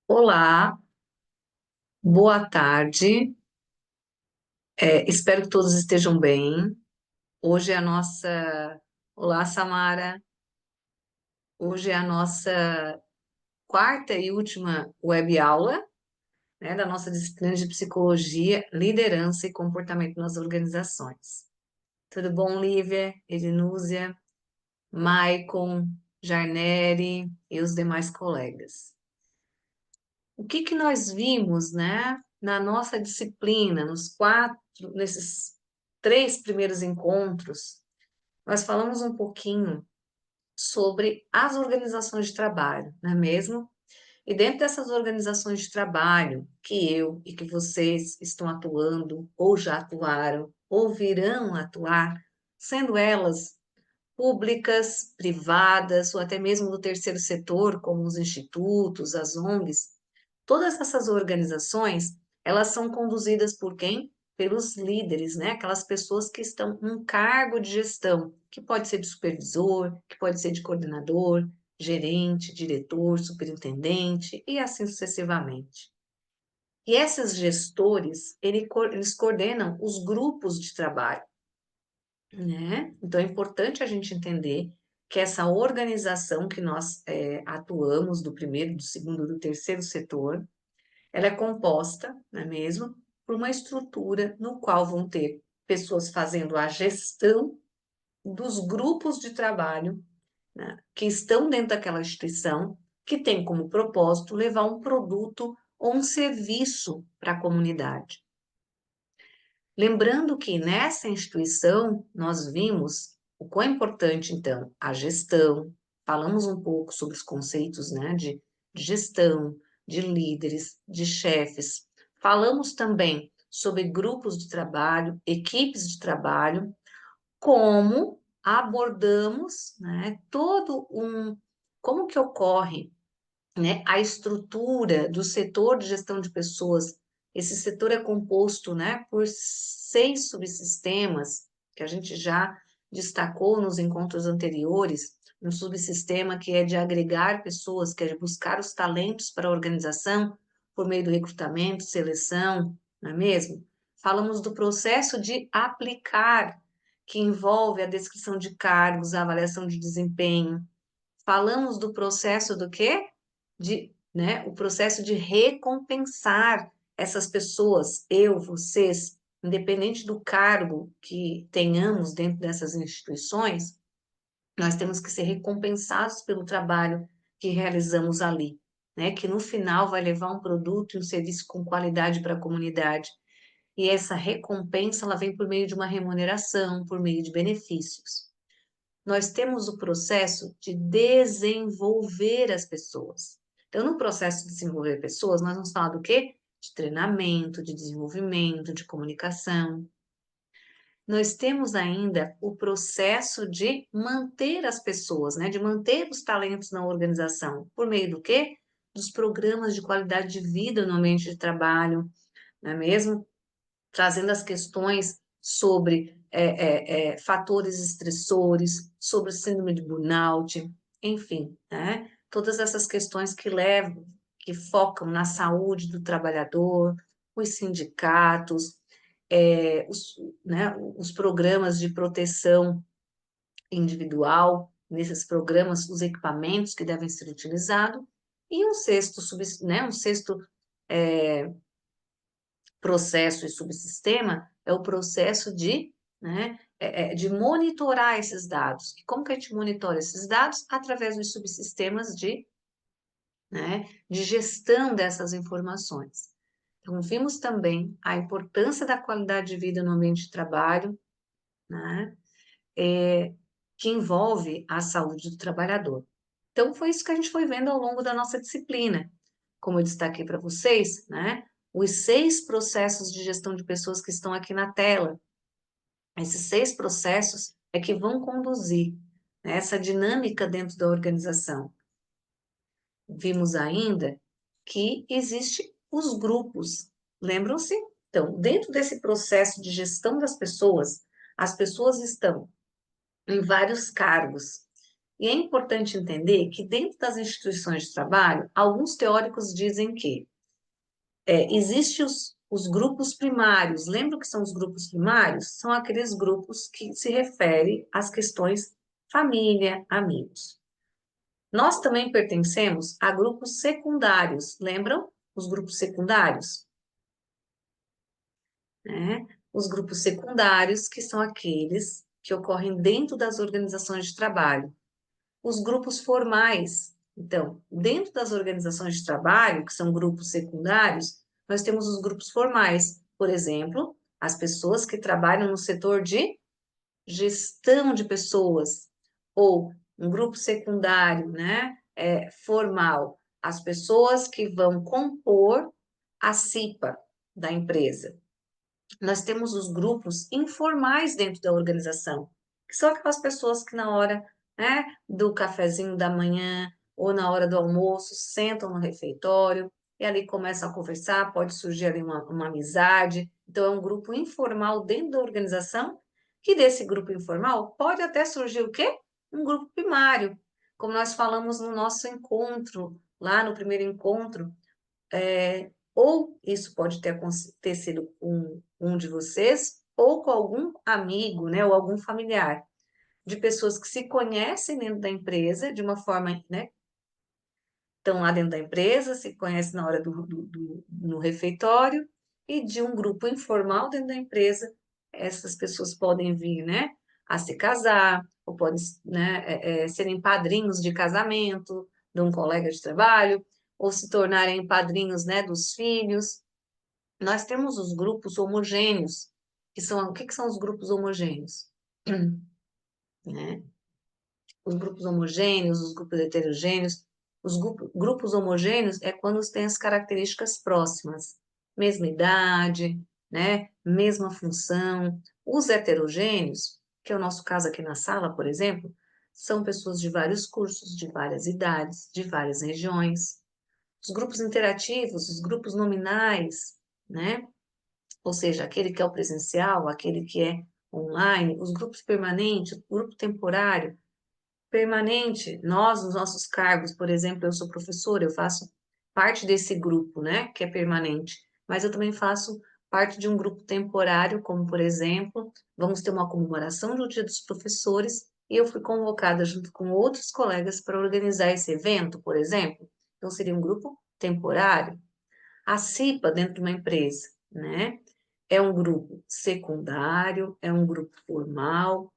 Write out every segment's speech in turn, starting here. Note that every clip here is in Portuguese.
Olá, boa tarde. Espero que todos estejam bem. Hoje é a nossa. Olá, Samara. Hoje é a nossa quarta e última web aula, né, da nossa disciplina de psicologia, liderança e comportamento nas organizações. Tudo bom, Lívia, Edinúzia, Maicon, Jarneri e os demais colegas? O que que nós vimos, né, na nossa disciplina, nesses três primeiros encontros, nós falamos um pouquinho sobre as organizações de trabalho, não é mesmo? E dentro dessas organizações de trabalho que eu e que vocês estão atuando, ou já atuaram, ou virão atuar, sendo elas públicas, privadas, ou até mesmo do terceiro setor, como os institutos, as ONGs, todas essas organizações, elas são conduzidas por quem? Pelos líderes, né? Aquelas pessoas que estão em cargo de gestão, que pode ser de supervisor, que pode ser de coordenador, gerente, diretor, superintendente e assim sucessivamente. E esses gestores, eles coordenam os grupos de trabalho, né? Então é importante a gente entender que essa organização que nós atuamos, do primeiro, do segundo, do terceiro setor, ela é composta, não é mesmo, por uma estrutura no qual vão ter pessoas fazendo a gestão dos grupos de trabalho, né, que estão dentro daquela instituição, que tem como propósito levar um produto ou um serviço para a comunidade. Lembrando que nessa instituição nós vimos o quão importante, então, a gestão, falamos um pouco sobre os conceitos, né, de gestão, de líderes, de chefes, falamos também sobre grupos de trabalho, equipes de trabalho, como abordamos, né, como que ocorre, né, a estrutura do setor de gestão de pessoas. Esse setor é composto, né, por 6 subsistemas, que a gente já destacou nos encontros anteriores, um subsistema que é de agregar pessoas, que é de buscar os talentos para a organização, por meio do recrutamento, seleção, não é mesmo? Falamos do processo de aplicar, que envolve a descrição de cargos, a avaliação de desempenho. Falamos do processo do quê? Né, o processo de recompensar essas pessoas, eu, vocês, independente do cargo que tenhamos dentro dessas instituições, nós temos que ser recompensados pelo trabalho que realizamos ali, né, que no final vai levar um produto e um serviço com qualidade para a comunidade. E essa recompensa, ela vem por meio de uma remuneração, por meio de benefícios. Nós temos o processo de desenvolver as pessoas. Então, no processo de desenvolver pessoas, nós vamos falar do quê? De treinamento, de desenvolvimento, de comunicação. Nós temos ainda o processo de manter as pessoas, né? De manter os talentos na organização. Por meio do quê? Dos programas de qualidade de vida no ambiente de trabalho, não é mesmo? Trazendo as questões sobre fatores estressores, sobre síndrome de burnout, enfim, né? Todas essas questões que focam na saúde do trabalhador, os sindicatos, né, os programas de proteção individual, nesses programas, os equipamentos que devem ser utilizados, e um sexto é, processo e subsistema é o processo de monitorar esses dados. E como que a gente monitora esses dados? Através dos subsistemas de gestão dessas informações. Então, vimos também a importância da qualidade de vida no ambiente de trabalho, né, que envolve a saúde do trabalhador. Então, foi isso que a gente foi vendo ao longo da nossa disciplina. Como eu destaquei para vocês, né, os 6 processos de gestão de pessoas que estão aqui na tela. Esses 6 processos é que vão conduzir, né, essa dinâmica dentro da organização. Vimos ainda que existe os grupos, lembram-se? Então, dentro desse processo de gestão das pessoas, as pessoas estão em vários cargos. E é importante entender que dentro das instituições de trabalho, alguns teóricos dizem que existem os grupos primários. Lembra o que são os grupos primários? São aqueles grupos que se referem às questões família, amigos. Nós também pertencemos a grupos secundários. Lembram os grupos secundários? Né? Os grupos secundários, que são aqueles que ocorrem dentro das organizações de trabalho. Os grupos formais. Então, dentro das organizações de trabalho, que são grupos secundários, nós temos os grupos formais. Por exemplo, as pessoas que trabalham no setor de gestão de pessoas, ou um grupo secundário, né, formal, as pessoas que vão compor a CIPA da empresa. Nós temos os grupos informais dentro da organização, que são aquelas pessoas que na hora, né, do cafezinho da manhã ou na hora do almoço sentam no refeitório e ali começam a conversar, pode surgir ali uma amizade. Então, é um grupo informal dentro da organização, que desse grupo informal pode até surgir o quê? Um grupo primário, como nós falamos no nosso encontro, lá no primeiro encontro, ou isso pode ter sido com um de vocês, ou com algum amigo, né, ou algum familiar, de pessoas que se conhecem dentro da empresa, de uma forma, né, estão lá dentro da empresa, se conhecem na hora no refeitório, e de um grupo informal dentro da empresa, essas pessoas podem vir, né, a se casar, ou podem, né, serem padrinhos de casamento de um colega de trabalho, ou se tornarem padrinhos, né, dos filhos. Nós temos os grupos homogêneos, que são, o que que são os grupos homogêneos? Né? Os grupos homogêneos, os grupos heterogêneos. Os grupos homogêneos é quando têm as características próximas, mesma idade, né? Mesma função. Os heterogêneos, que é o nosso caso aqui na sala, por exemplo, são pessoas de vários cursos, de várias idades, de várias regiões. Os grupos interativos, os grupos nominais, né? Ou seja, aquele que é o presencial, aquele que é online, os grupos permanentes, o grupo temporário, permanente, nós, nos nossos cargos, por exemplo, eu sou professora, eu faço parte desse grupo, né, que é permanente, mas eu também faço parte de um grupo temporário, como, por exemplo, vamos ter uma comemoração do Dia dos Professores, e eu fui convocada junto com outros colegas para organizar esse evento, por exemplo, então seria um grupo temporário. A CIPA dentro de uma empresa, né? É um grupo secundário, é um grupo formal,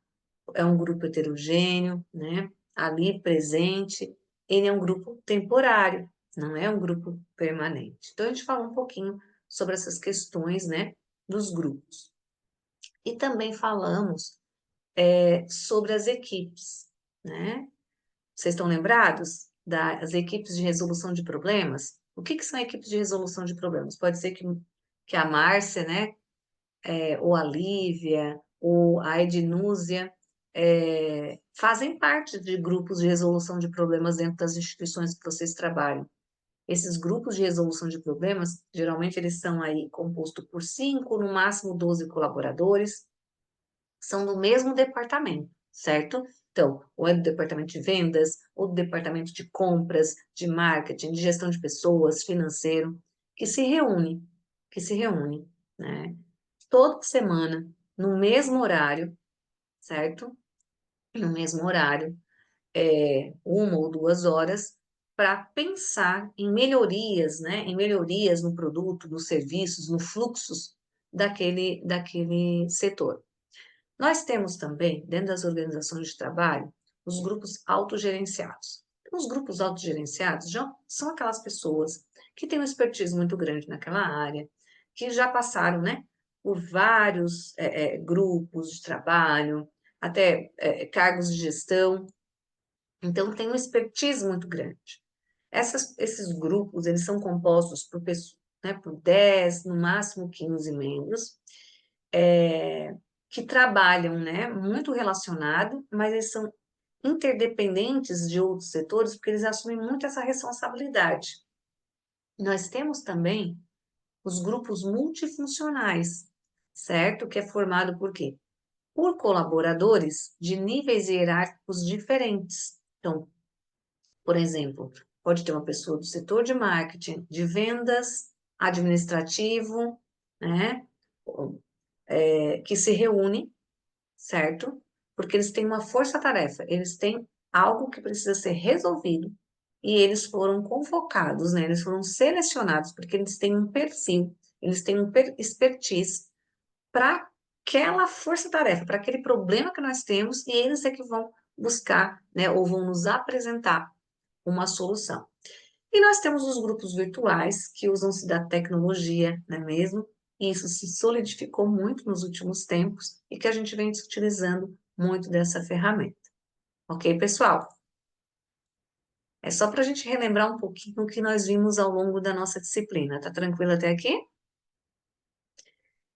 é um grupo heterogêneo, né? Ali presente, ele é um grupo temporário, não é um grupo permanente. Então, a gente fala um pouquinho sobre essas questões, né, dos grupos. E também falamos sobre as equipes, né? Vocês estão lembrados das equipes de resolução de problemas? O que que são equipes de resolução de problemas? Pode ser que a Márcia, né, ou a Lívia, ou a Ednúzia, fazem parte de grupos de resolução de problemas dentro das instituições que vocês trabalham. Esses grupos de resolução de problemas, geralmente eles são aí compostos por 5, no máximo 12 colaboradores, são do mesmo departamento, certo? Então, ou é do departamento de vendas, ou do departamento de compras, de marketing, de gestão de pessoas, financeiro, que se reúne, né? Toda semana, no mesmo horário, certo? No mesmo horário, 1 ou 2 horas, para pensar em melhorias, né? Em melhorias no produto, nos serviços, no fluxos daquele setor. Nós temos também, dentro das organizações de trabalho, os grupos autogerenciados. Os grupos autogerenciados já são aquelas pessoas que têm uma expertise muito grande naquela área, que já passaram, né, por vários grupos de trabalho, até cargos de gestão, então tem uma expertise muito grande. Esses grupos, eles são compostos por pessoas, né, por 10, no máximo 15 membros, que trabalham, né, muito relacionado, mas eles são interdependentes de outros setores, porque eles assumem muito essa responsabilidade. Nós temos também os grupos multifuncionais, certo? Que é formado por quê? Por colaboradores de níveis hierárquicos diferentes. Então, por exemplo, pode ter uma pessoa do setor de marketing, de vendas, administrativo, né? Que se reúne, certo? Porque eles têm uma força-tarefa, eles têm algo que precisa ser resolvido e eles foram convocados, né? Eles foram selecionados porque eles têm um perfil, eles têm um expertise para aquela força-tarefa, para aquele problema que nós temos e eles é que vão buscar, né? Ou vão nos apresentar uma solução. E nós temos os grupos virtuais que usam-se da tecnologia, não é mesmo? E isso se solidificou muito nos últimos tempos e que a gente vem utilizando muito dessa ferramenta. Ok, pessoal? É só para a gente relembrar um pouquinho o que nós vimos ao longo da nossa disciplina. Tá tranquilo até aqui?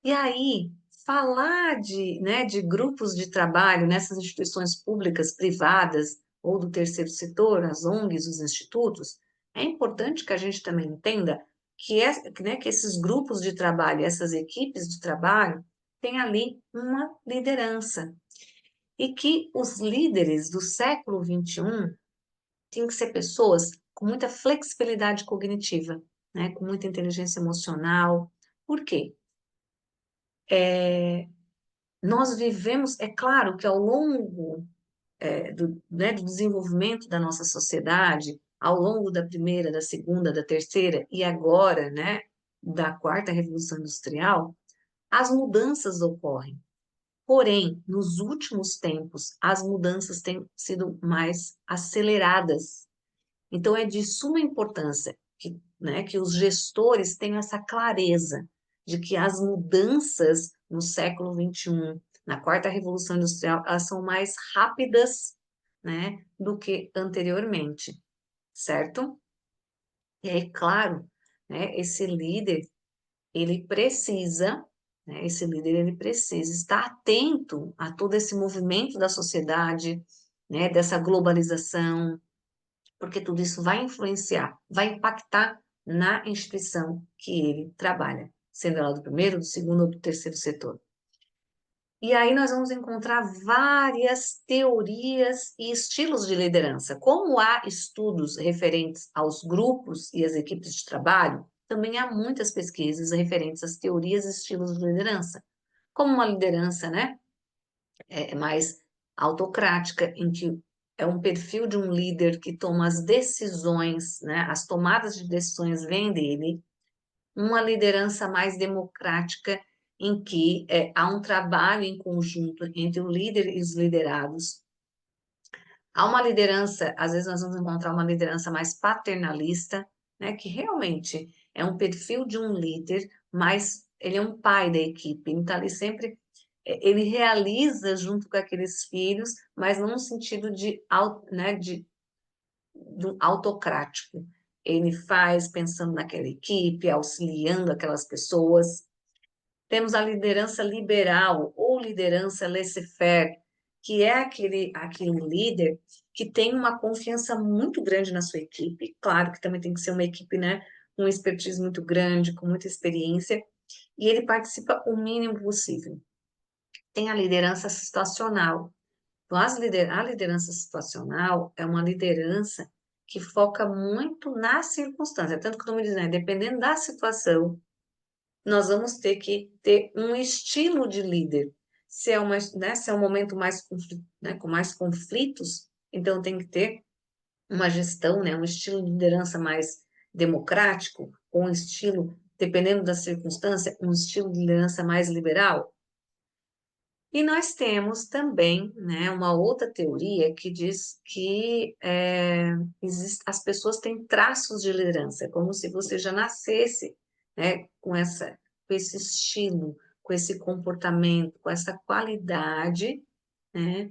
E aí, falar né, de grupos de trabalho nessas instituições públicas, privadas ou do terceiro setor, as ONGs, os institutos, é importante que a gente também entenda né, que esses grupos de trabalho, essas equipes de trabalho, têm ali uma liderança. E que os líderes do século XXI têm que ser pessoas com muita flexibilidade cognitiva, né, com muita inteligência emocional. Por quê? Nós vivemos, é claro que ao longo né, do desenvolvimento da nossa sociedade, ao longo da primeira, da segunda, da terceira e agora, né, da quarta revolução industrial, as mudanças ocorrem. Porém, nos últimos tempos, as mudanças têm sido mais aceleradas. Então, é de suma importância que, né, que os gestores tenham essa clareza de que as mudanças no século XXI, na quarta revolução industrial, elas são mais rápidas, né, do que anteriormente, certo? E aí, claro, né, esse líder ele precisa estar atento a todo esse movimento da sociedade, né, dessa globalização, porque tudo isso vai influenciar, vai impactar na instituição que ele trabalha, sendo ela do primeiro, do segundo ou do terceiro setor. E aí nós vamos encontrar várias teorias e estilos de liderança. Como há estudos referentes aos grupos e às equipes de trabalho, também há muitas pesquisas referentes às teorias e estilos de liderança. Como uma liderança, né, mais autocrática, em que é um perfil de um líder que toma as decisões, né, as tomadas de decisões vêm dele, uma liderança mais democrática, em que há um trabalho em conjunto entre o líder e os liderados. Há uma liderança, às vezes nós vamos encontrar uma liderança mais paternalista, né, que realmente é um perfil de um líder, mas ele é um pai da equipe, ele está ali sempre, ele realiza junto com aqueles filhos, mas não no sentido né, de um autocrático. Ele faz pensando naquela equipe, auxiliando aquelas pessoas. Temos a liderança liberal ou liderança laissez-faire, que é aquele líder que tem uma confiança muito grande na sua equipe. Claro que também tem que ser uma equipe, né, com expertise muito grande, com muita experiência, e ele participa o mínimo possível. Tem a liderança situacional. Então, a liderança situacional é uma liderança que foca muito na circunstância, tanto que, como diz, né, dependendo da situação, nós vamos ter que ter um estilo de líder. Se é um momento mais né, com mais conflitos, então tem que ter uma gestão, né, um estilo de liderança mais democrático, ou um estilo, dependendo da circunstância, um estilo de liderança mais liberal. E nós temos também, né, uma outra teoria que diz que as pessoas têm traços de liderança, como se você já nascesse, né, com esse estilo, com esse comportamento, com essa qualidade, né,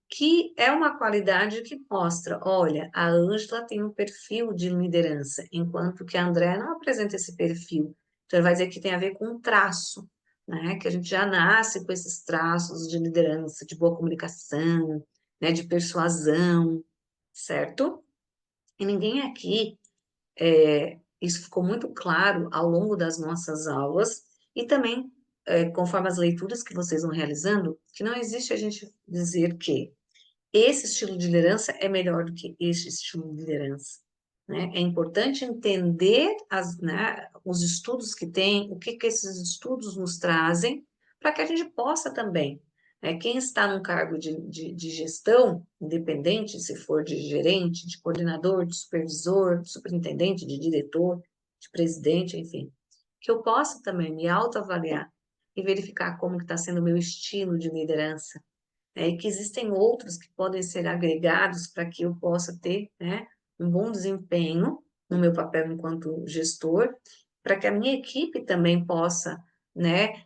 que é uma qualidade que mostra, olha, a Ângela tem um perfil de liderança, enquanto que a Andréa não apresenta esse perfil. Então, ele vai dizer que tem a ver com um traço, né? Que a gente já nasce com esses traços de liderança, de boa comunicação, né? De persuasão, certo? E ninguém aqui, isso ficou muito claro ao longo das nossas aulas e também, conforme as leituras que vocês vão realizando, que não existe a gente dizer que esse estilo de liderança é melhor do que este estilo de liderança, né? É importante entender né, os estudos que tem, o que esses estudos nos trazem, para que a gente possa também, né, quem está num cargo de gestão, independente se for de gerente, de coordenador, de supervisor, de superintendente, de diretor, de presidente, enfim, que eu possa também me autoavaliar e verificar como está sendo o meu estilo de liderança, e que existem outros que podem ser agregados para que eu possa ter, né, um bom desempenho no meu papel enquanto gestor, para que a minha equipe também possa, né,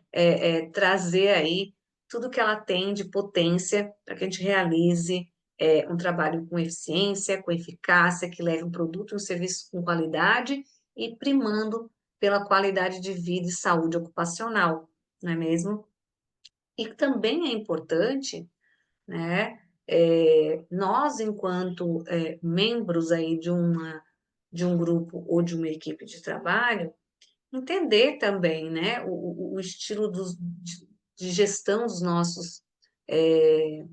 trazer aí tudo que ela tem de potência para que a gente realize um trabalho com eficiência, com eficácia, que leve um produto e um serviço com qualidade e primando pela qualidade de vida e saúde ocupacional, não é mesmo? E também é importante, né? Nós, enquanto membros aí de um grupo ou de uma equipe de trabalho, entender também, né, o estilo de gestão dos nossos é,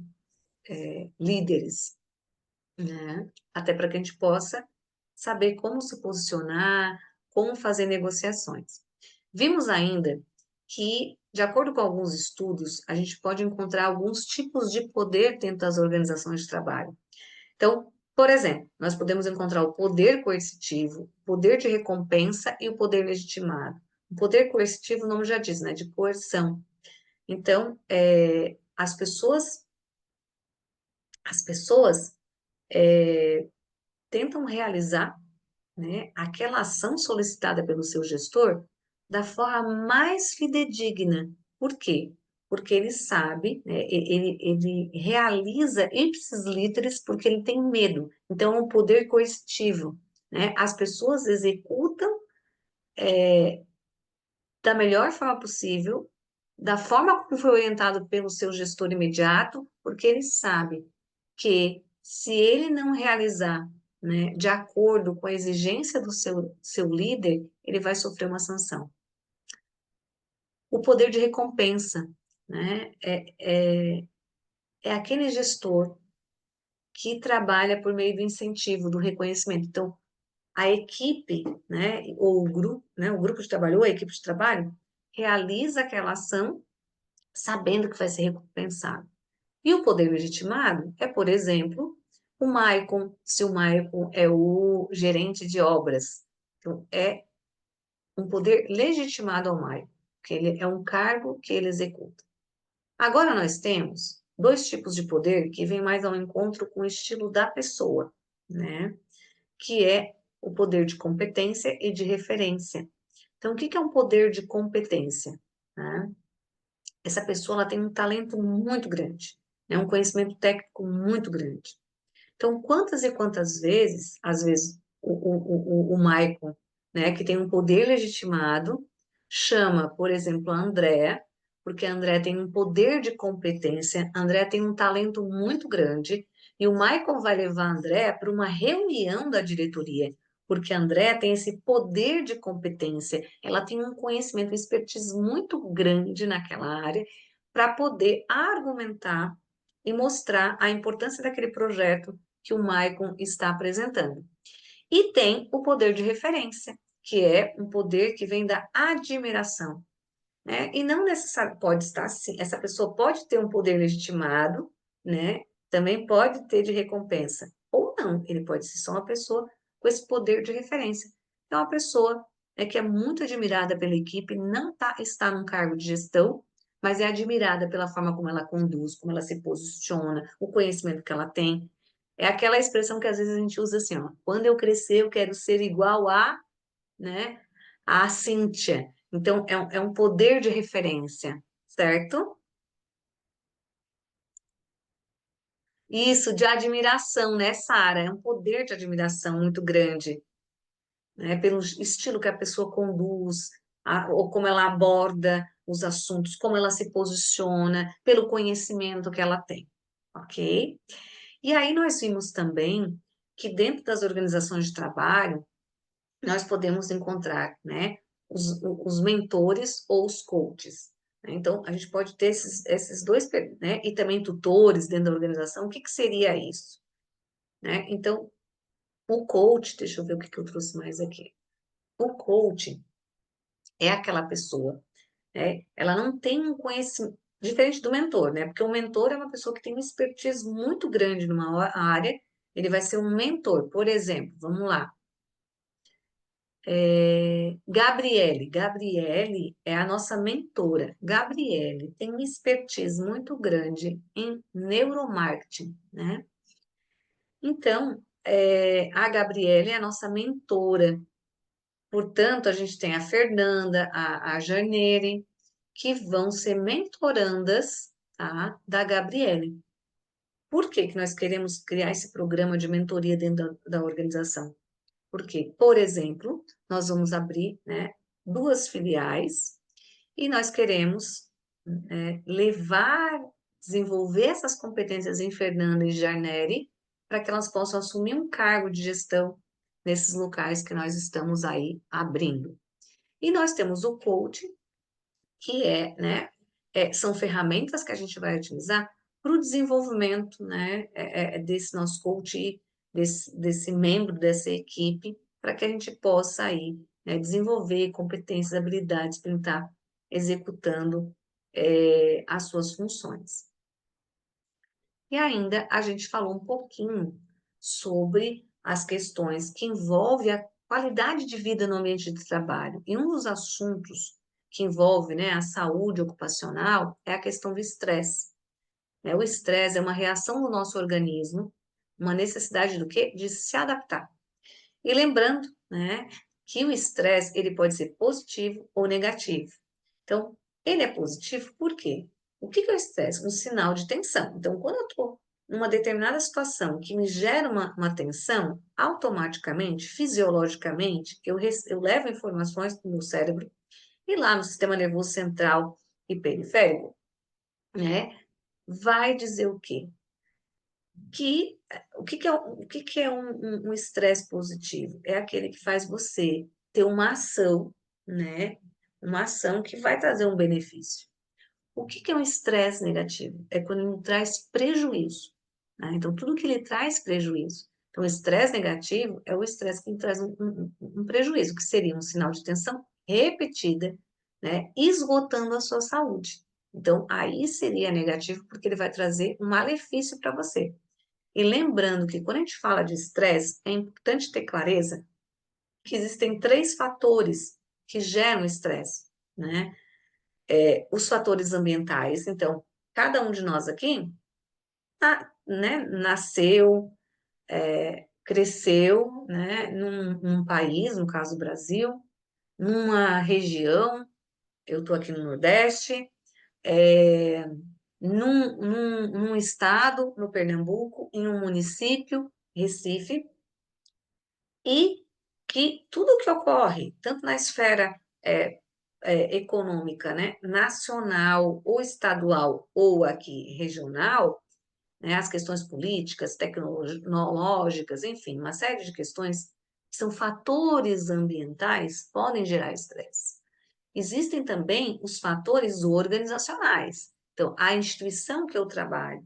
líderes, né? Até para que a gente possa saber como se posicionar, como fazer negociações. Vimos ainda que, de acordo com alguns estudos, a gente pode encontrar alguns tipos de poder dentro das organizações de trabalho. Então, por exemplo, nós podemos encontrar o poder coercitivo, o poder de recompensa e o poder legitimado. O poder coercitivo, o nome já diz, né, de coerção. Então, as pessoas tentam realizar, né, aquela ação solicitada pelo seu gestor da forma mais fidedigna. Por quê? Porque ele sabe, né, ele realiza ipsis literis porque ele tem medo. Então, é um poder coercitivo, né? As pessoas executam da melhor forma possível, da forma como foi orientado pelo seu gestor imediato, porque ele sabe que se ele não realizar, né, de acordo com a exigência do seu líder, ele vai sofrer uma sanção. O poder de recompensa, né, é aquele gestor que trabalha por meio do incentivo, do reconhecimento. Então, a equipe, né, ou o grupo de trabalho, ou a equipe de trabalho, realiza aquela ação sabendo que vai ser recompensado. E o poder legitimado é, por exemplo, o Maicon, se o Maicon é o gerente de obras. Então, é um poder legitimado ao Maicon, que ele é um cargo que ele executa. Agora nós temos dois tipos de poder que vêm mais ao encontro com o estilo da pessoa, né? Que é o poder de competência e de referência. Então, o que é um poder de competência? Né? Essa pessoa ela tem um talento muito grande, né? Um conhecimento técnico muito grande. Então, quantas e quantas vezes, às vezes, o Maicon, né, que tem um poder legitimado, chama, por exemplo, a Andrea, porque a Andrea tem um poder de competência, a Andrea tem um talento muito grande, e o Maicon vai levar a Andrea para uma reunião da diretoria, porque a Andrea tem esse poder de competência, ela tem um conhecimento, uma expertise muito grande naquela área, para poder argumentar e mostrar a importância daquele projeto que o Maicon está apresentando. E tem o poder de referência, que é um poder que vem da admiração, né? E não necessariamente pode estar assim, essa pessoa pode ter um poder legitimado, né? Também pode ter de recompensa, ou não, ele pode ser só uma pessoa com esse poder de referência. É uma pessoa que é muito admirada pela equipe, não está num cargo de gestão, mas é admirada pela forma como ela conduz, como ela se posiciona, o conhecimento que ela tem. É aquela expressão que às vezes a gente usa assim, ó, quando eu crescer eu quero ser igual a, né, a Cíntia. Então, é um poder de referência, certo? Isso, de admiração, né, Sara? É um poder de admiração muito grande, né? Pelo estilo que a pessoa conduz, ou como ela aborda os assuntos, como ela se posiciona, pelo conhecimento que ela tem, ok? E aí nós vimos também que dentro das organizações de trabalho, nós podemos encontrar, né, os mentores ou os coaches. Então, a gente pode ter esses dois, né? E também tutores dentro da organização. O que seria isso? Né? Então, o coach, deixa eu ver o que eu trouxe mais aqui. O coach é aquela pessoa, né? Ela não tem um conhecimento diferente do mentor, né? Porque o mentor é uma pessoa que tem uma expertise muito grande numa área, ele vai ser um mentor. Por exemplo, vamos lá. Gabriele é a nossa mentora. Gabriele tem uma expertise muito grande em neuromarketing, né? Então, a Gabriele é a nossa mentora. Portanto, a gente tem a Fernanda, a Janeire, que vão ser mentorandas, tá, da Gabriele. Por que que nós queremos criar esse programa de mentoria dentro da organização? Porque, por exemplo, nós vamos abrir, né, 2 filiais e nós queremos desenvolver essas competências em Fernanda e Janeire para que elas possam assumir um cargo de gestão nesses locais que nós estamos aí abrindo. E nós temos o coaching, que né, são ferramentas que a gente vai utilizar para o desenvolvimento, né, desse nosso coach, desse membro dessa equipe, para que a gente possa aí, né, desenvolver competências, habilidades para estar executando as suas funções. E ainda a gente falou um pouquinho sobre as questões que envolvem a qualidade de vida no ambiente de trabalho. E um dos assuntos que envolve, né, a saúde ocupacional é a questão do estresse. Né? O estresse é uma reação do nosso organismo, uma necessidade do quê? De se adaptar. E lembrando, né, que o estresse ele pode ser positivo ou negativo. Então, ele é positivo por quê? O que é o estresse? Um sinal de tensão. Então, quando eu estou numa determinada situação que me gera uma tensão, automaticamente, fisiologicamente, eu levo informações para o meu cérebro e lá no sistema nervoso central e periférico, né, vai dizer o quê? O que é um estresse positivo? É aquele que faz você ter uma ação, né? Uma ação que vai trazer um benefício. O que é um estresse negativo? É quando ele traz prejuízo. Né? Então, tudo que ele traz prejuízo. Então, o estresse negativo é o estresse que traz um prejuízo, que seria um sinal de tensão repetida, né? Esgotando a sua saúde. Então, aí seria negativo, porque ele vai trazer um malefício para você. E lembrando que quando a gente fala de estresse, é importante ter clareza que existem 3 fatores que geram estresse, né? Os fatores ambientais, então, cada um de nós aqui, né, nasceu, cresceu, né, num país, no caso do Brasil, numa região, eu estou aqui no Nordeste, é, num estado, no Pernambuco, em um município, Recife, e que tudo que ocorre, tanto na esfera econômica, né, nacional ou estadual ou aqui regional, né, as questões políticas, tecnológicas, enfim, uma série de questões que são fatores ambientais, podem gerar estresse. Existem também os fatores organizacionais. Então, a instituição que eu trabalho,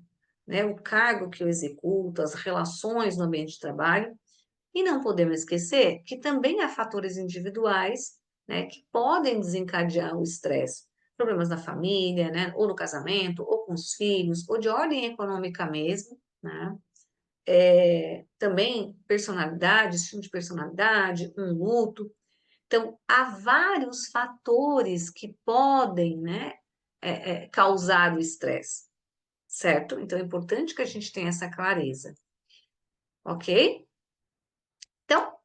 né, o cargo que eu executo, as relações no ambiente de trabalho, e não podemos esquecer que também há fatores individuais, né, que podem desencadear o estresse. Problemas na família, né, ou no casamento, ou com os filhos, ou de ordem econômica mesmo, né? Também personalidade, estilo de personalidade, um luto. Então, há vários fatores que podem, né, causar o estresse, certo? Então, é importante que a gente tenha essa clareza, ok? Então,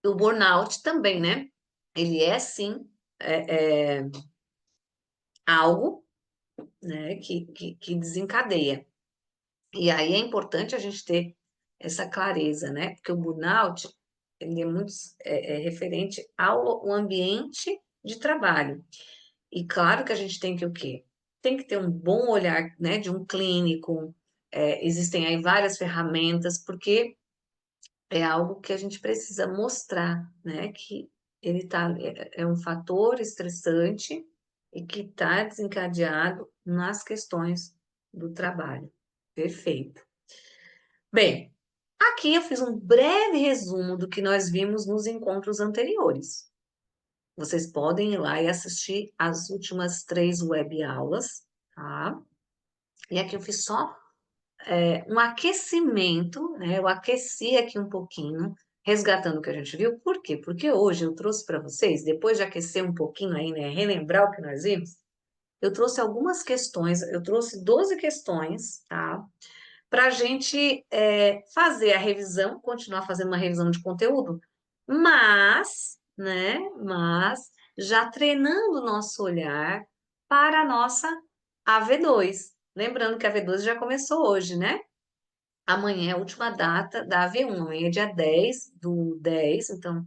o burnout também, né? Ele é sim algo, né, que desencadeia. E aí é importante a gente ter essa clareza, né? Porque o burnout ele é muito referente ao ambiente de trabalho. E claro que a gente tem que o quê? Tem que ter um bom olhar, né, de um clínico. Existem aí várias ferramentas, porque é algo que a gente precisa mostrar, né, que é um fator estressante e que está desencadeado nas questões do trabalho. Perfeito. Bem, aqui eu fiz um breve resumo do que nós vimos nos encontros anteriores. Vocês podem ir lá e assistir as últimas 3 webaulas, tá? E aqui eu fiz só um aquecimento, né? Eu aqueci aqui um pouquinho, resgatando o que a gente viu. Por quê? Porque hoje eu trouxe para vocês, depois de aquecer um pouquinho aí, né? Relembrar o que nós vimos, eu trouxe algumas questões, eu trouxe 12 questões, tá? Para a gente fazer a revisão, continuar fazendo uma revisão de conteúdo, mas, né? Mas já treinando o nosso olhar para a nossa AV2. Lembrando que a AV2 já começou hoje, né? Amanhã é a última data da AV1, amanhã é dia 10 do 10, então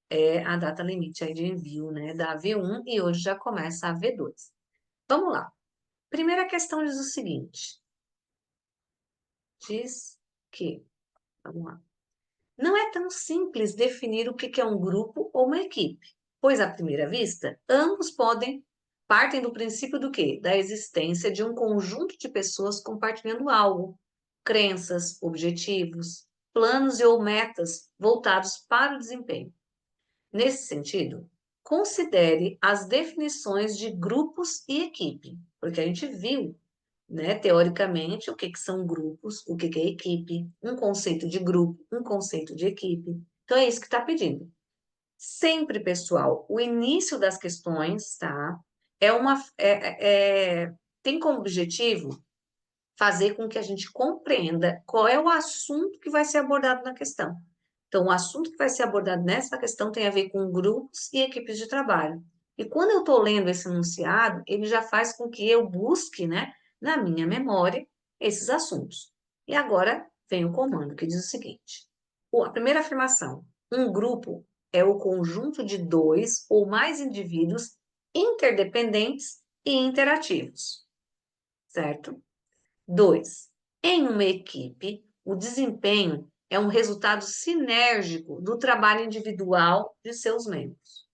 é a data limite aí de envio, né, da AV1 e hoje já começa a AV2. Vamos lá. Primeira questão diz o seguinte: diz que, vamos lá, não é tão simples definir o que é um grupo ou uma equipe, pois à primeira vista, ambos partem do princípio do quê? Da existência de um conjunto de pessoas compartilhando algo, crenças, objetivos, planos e ou metas voltados para o desempenho. Nesse sentido, considere as definições de grupos e equipe, porque a gente viu, né, teoricamente, o que são grupos, o que é equipe, um conceito de grupo, um conceito de equipe. Então, é isso que está pedindo. Sempre, pessoal, o início das questões, tá? Tem como objetivo fazer com que a gente compreenda qual é o assunto que vai ser abordado na questão. Então, o assunto que vai ser abordado nessa questão tem a ver com grupos e equipes de trabalho. E quando eu estou lendo esse enunciado, ele já faz com que eu busque, né, na minha memória, esses assuntos. E agora vem o comando que diz o seguinte: a primeira afirmação: um grupo é o conjunto de 2 ou mais indivíduos interdependentes e interativos, certo? 2. Em uma equipe, o desempenho é um resultado sinérgico do trabalho individual de seus membros.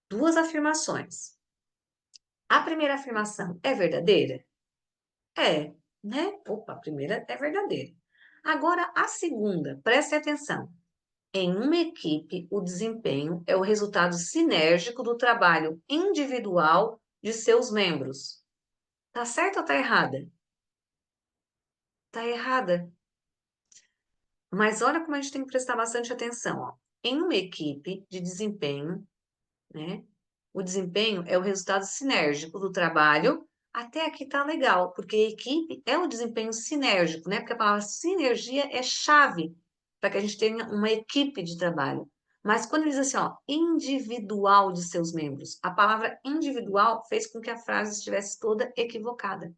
Duas afirmações. A primeira afirmação é verdadeira? É, né? Opa, a primeira é verdadeira. Agora, a segunda, preste atenção. Em uma equipe, o desempenho é o resultado sinérgico do trabalho individual de seus membros. Tá certo ou tá errada? Tá errada. Mas olha como a gente tem que prestar bastante atenção, ó. Em uma equipe de desempenho, né? O desempenho é o resultado sinérgico do trabalho. Até aqui tá legal, porque equipe é o desempenho sinérgico, né? Porque a palavra sinergia é chave para que a gente tenha uma equipe de trabalho. Mas quando ele diz assim, ó, individual de seus membros, a palavra individual fez com que a frase estivesse toda equivocada.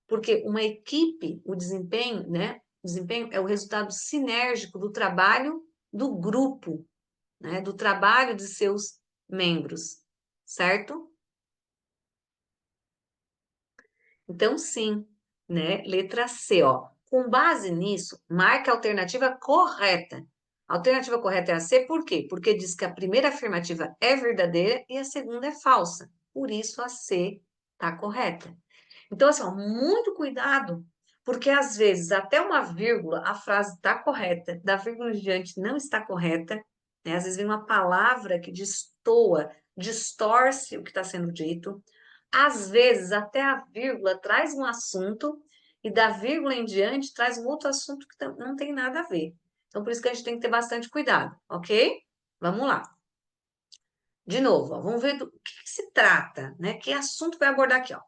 Porque uma equipe, o desempenho, né? O desempenho é o resultado sinérgico do trabalho do grupo, né? Do trabalho de seus membros, certo? Então, sim, né? Letra C, ó. Com base nisso, marque a alternativa correta. A alternativa correta é a C, por quê? Porque diz que a primeira afirmativa é verdadeira e a segunda é falsa. Por isso, a C está correta. Então, assim, ó, muito cuidado, porque às vezes até uma vírgula a frase está correta, da vírgula em diante não está correta, né? Às vezes vem uma palavra que destoa, distorce o que está sendo dito. Às vezes até a vírgula traz um assunto e da vírgula em diante traz um outro assunto que não tem nada a ver. Então, por isso que a gente tem que ter bastante cuidado, ok? Vamos lá. De novo, ó, vamos ver do que se trata, né? Que assunto vai abordar aqui, ó.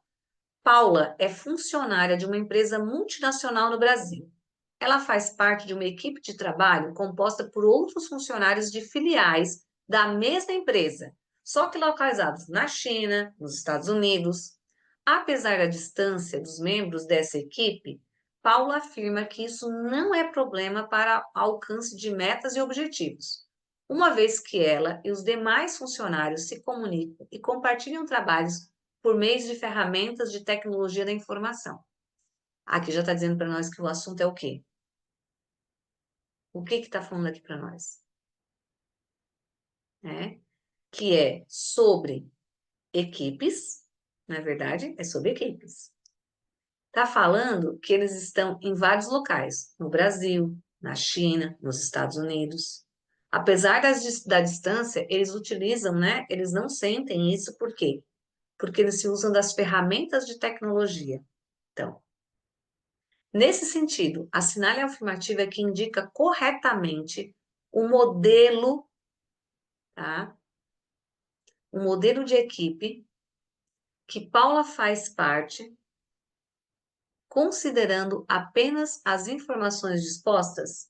Paula é funcionária de uma empresa multinacional no Brasil. Ela faz parte de uma equipe de trabalho composta por outros funcionários de filiais da mesma empresa, só que localizados na China, nos Estados Unidos. Apesar da distância dos membros dessa equipe, Paula afirma que isso não é problema para alcance de metas e objetivos, uma vez que ela e os demais funcionários se comunicam e compartilham trabalhos por meio de ferramentas de tecnologia da informação. Aqui já está dizendo para nós que o assunto é o quê? O que está falando aqui para nós? né? Que é sobre equipes, na verdade, é sobre equipes. Está falando que eles estão em vários locais, no Brasil, na China, nos Estados Unidos. Apesar da distância, eles utilizam, né? Eles não sentem isso, por quê? Porque eles se usam das ferramentas de tecnologia. Então, nesse sentido, assinale a afirmativa que indica corretamente o modelo, tá? O modelo de equipe que Paula faz parte, considerando apenas as informações dispostas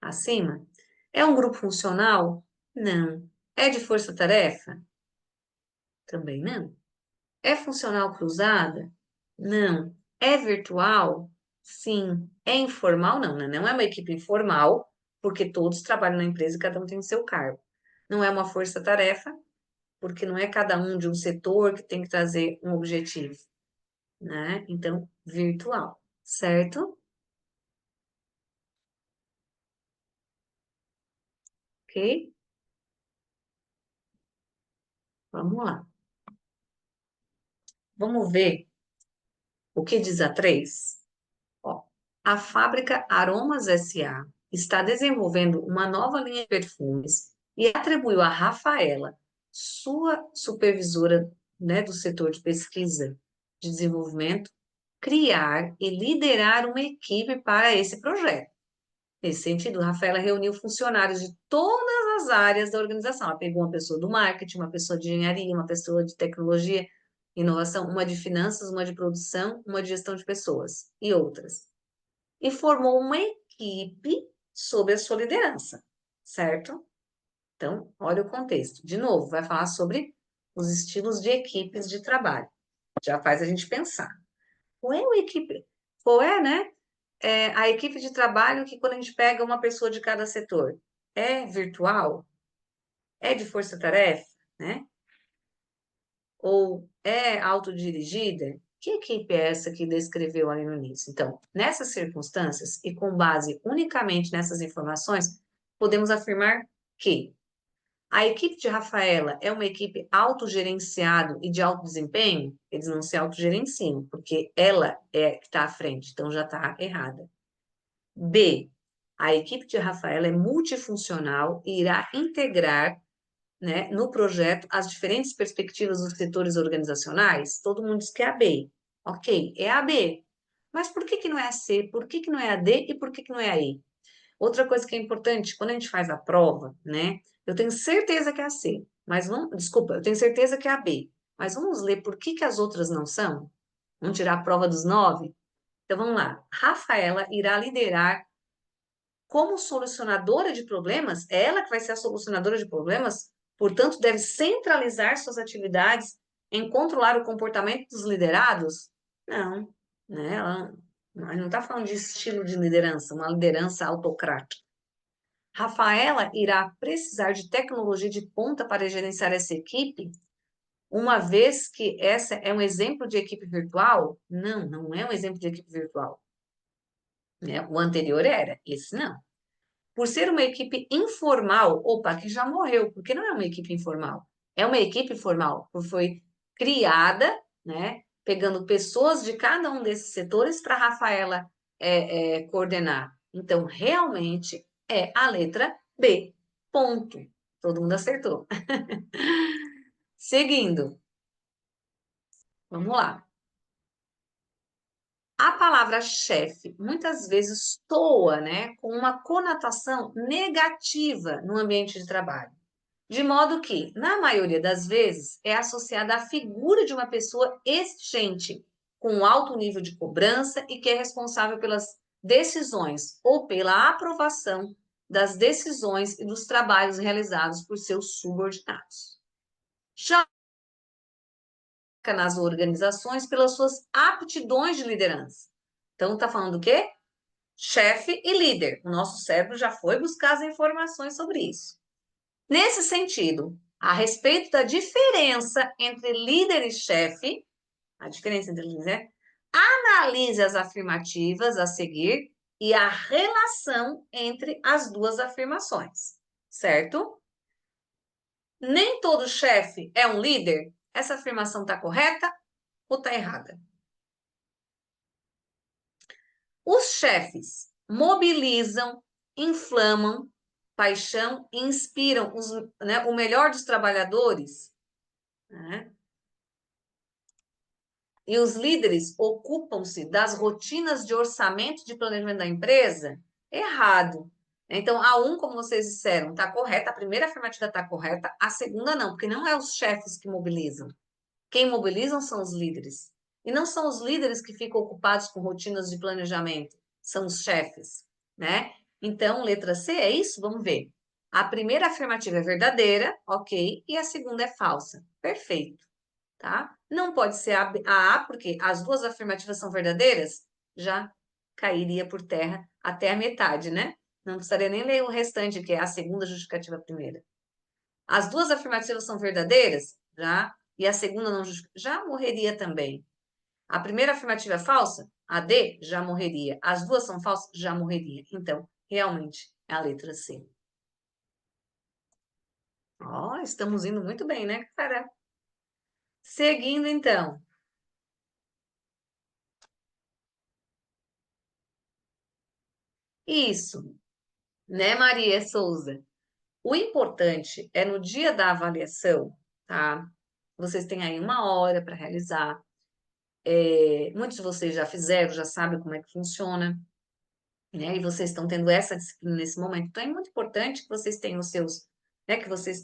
acima. É um grupo funcional? Não. É de força-tarefa? Também não. É funcional cruzada? Não. É virtual? Sim. É informal? Não, né? Não é uma equipe informal, porque todos trabalham na empresa e cada um tem o seu cargo. Não é uma força-tarefa, porque não é cada um de um setor que tem que trazer um objetivo, né? Então, virtual, certo? Ok? Vamos lá. Vamos ver o que diz a 3. Ó, a fábrica Aromas S.A. está desenvolvendo uma nova linha de perfumes e atribuiu a Rafaela, sua supervisora, né, do setor de pesquisa de desenvolvimento, criar e liderar uma equipe para esse projeto. Nesse sentido, Rafaela reuniu funcionários de todas as áreas da organização. Ela pegou uma pessoa do marketing, uma pessoa de engenharia, uma pessoa de tecnologia, inovação, uma de finanças, uma de produção, uma de gestão de pessoas e outras. E formou uma equipe sob a sua liderança, certo? Então, olha o contexto. De novo, vai falar sobre os estilos de equipes de trabalho. Já faz a gente pensar. Qual é a equipe? Qual é, né? A equipe de trabalho que quando a gente pega uma pessoa de cada setor, é virtual? É de força-tarefa, né? Ou é autodirigida? Que equipe é essa que descreveu ali no início? Então, nessas circunstâncias e com base unicamente nessas informações, podemos afirmar que a equipe de Rafaela é uma equipe autogerenciado e de alto desempenho? Eles não se autogerenciam, porque ela é que está à frente, então já está errada. B, a equipe de Rafaela é multifuncional e irá integrar, né, no projeto as diferentes perspectivas dos setores organizacionais. Todo mundo diz que é a B. Ok, é a B. Mas por que que não é a C? Por que que não é a D? E por que que não é a E? Outra coisa que é importante, quando a gente faz a prova, né? Eu tenho certeza que é a C, mas vamos, desculpa, eu tenho certeza que é a B. Mas vamos ler por que que as outras não são? Vamos tirar a prova dos 9? Então vamos lá. Rafaela irá liderar como solucionadora de problemas, é ela que vai ser a solucionadora de problemas, portanto, deve centralizar suas atividades em controlar o comportamento dos liderados? Não, né? Ela não está falando de estilo de liderança, uma liderança autocrática. Rafaela irá precisar de tecnologia de ponta para gerenciar essa equipe, uma vez que essa é um exemplo de equipe virtual? Não, não é um exemplo de equipe virtual. Né? O anterior era, esse não. Por ser uma equipe informal, opa, que já morreu, porque não é uma equipe informal, é uma equipe formal, porque foi criada, né, pegando pessoas de cada um desses setores para a Rafaela coordenar. Então, realmente é a letra B. Ponto. Todo mundo acertou. Seguindo, vamos lá. A palavra chefe muitas vezes soa, né, com uma conotação negativa no ambiente de trabalho. De modo que, na maioria das vezes, é associada à figura de uma pessoa exigente, com um alto nível de cobrança e que é responsável pelas decisões ou pela aprovação das decisões e dos trabalhos realizados por seus subordinados. Já nas organizações pelas suas aptidões de liderança. Então, está falando do quê? Chefe e líder. O nosso cérebro já foi buscar as informações sobre isso. Nesse sentido, a respeito da diferença entre líder e chefe, a diferença entre eles é, analise as afirmativas a seguir e a relação entre as duas afirmações, certo? Nem todo chefe é um líder? Essa afirmação está correta ou está errada? Os chefes mobilizam, inflamam paixão e inspiram o melhor dos trabalhadores, né? E os líderes ocupam-se das rotinas de orçamento e de planejamento da empresa? Errado. Então, a um, como vocês disseram, está correta, a primeira afirmativa está correta, a segunda não, porque não é os chefes que mobilizam. Quem mobilizam são os líderes. E não são os líderes que ficam ocupados com rotinas de planejamento, são os chefes, né? Então, letra C é isso? Vamos ver. A primeira afirmativa é verdadeira, ok, e a segunda é falsa. Perfeito, tá? Não pode ser a A, porque as duas afirmativas são verdadeiras, já cairia por terra até a metade, né? Não precisaria nem ler o restante, que é a segunda justificativa primeira. As duas afirmativas são verdadeiras? Já. E a segunda não já morreria também. A primeira afirmativa é falsa? A D já morreria. As duas são falsas? Já morreria. Então, realmente, é a letra C. Ó, estamos indo muito bem, né, cara? Seguindo, então. Isso, né, Maria Souza? O importante é no dia da avaliação, tá? Vocês têm aí uma hora para realizar. Muitos de vocês já fizeram, já sabem como é que funciona, né? E vocês estão tendo essa disciplina nesse momento. Então, é muito importante que vocês tenham os seus, né? Que vocês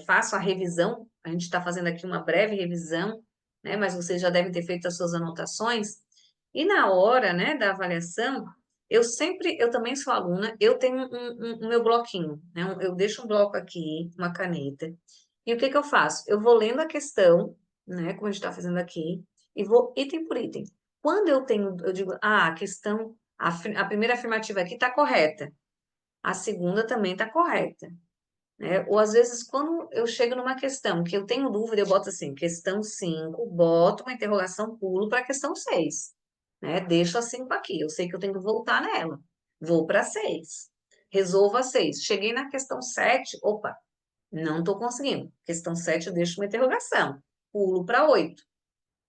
façam a revisão. A gente está fazendo aqui uma breve revisão, né? Mas vocês já devem ter feito as suas anotações. E na hora, né, da avaliação, eu também sou aluna, eu tenho um meu bloquinho, né? Eu deixo um bloco aqui, uma caneta. E o que que eu faço? Eu vou lendo a questão, né, como a gente está fazendo aqui, e vou item por item. Quando eu digo, a questão, a primeira afirmativa aqui está correta, a segunda também está correta, né? Ou às vezes, quando eu chego numa questão que eu tenho dúvida, eu boto assim, questão 5, boto uma interrogação, pulo para a questão 6, né? Deixo a 5 aqui, eu sei que eu tenho que voltar nela, vou para a 6, resolvo a 6. Cheguei na questão 7, opa, não estou conseguindo. Questão 7 eu deixo uma interrogação, pulo para 8.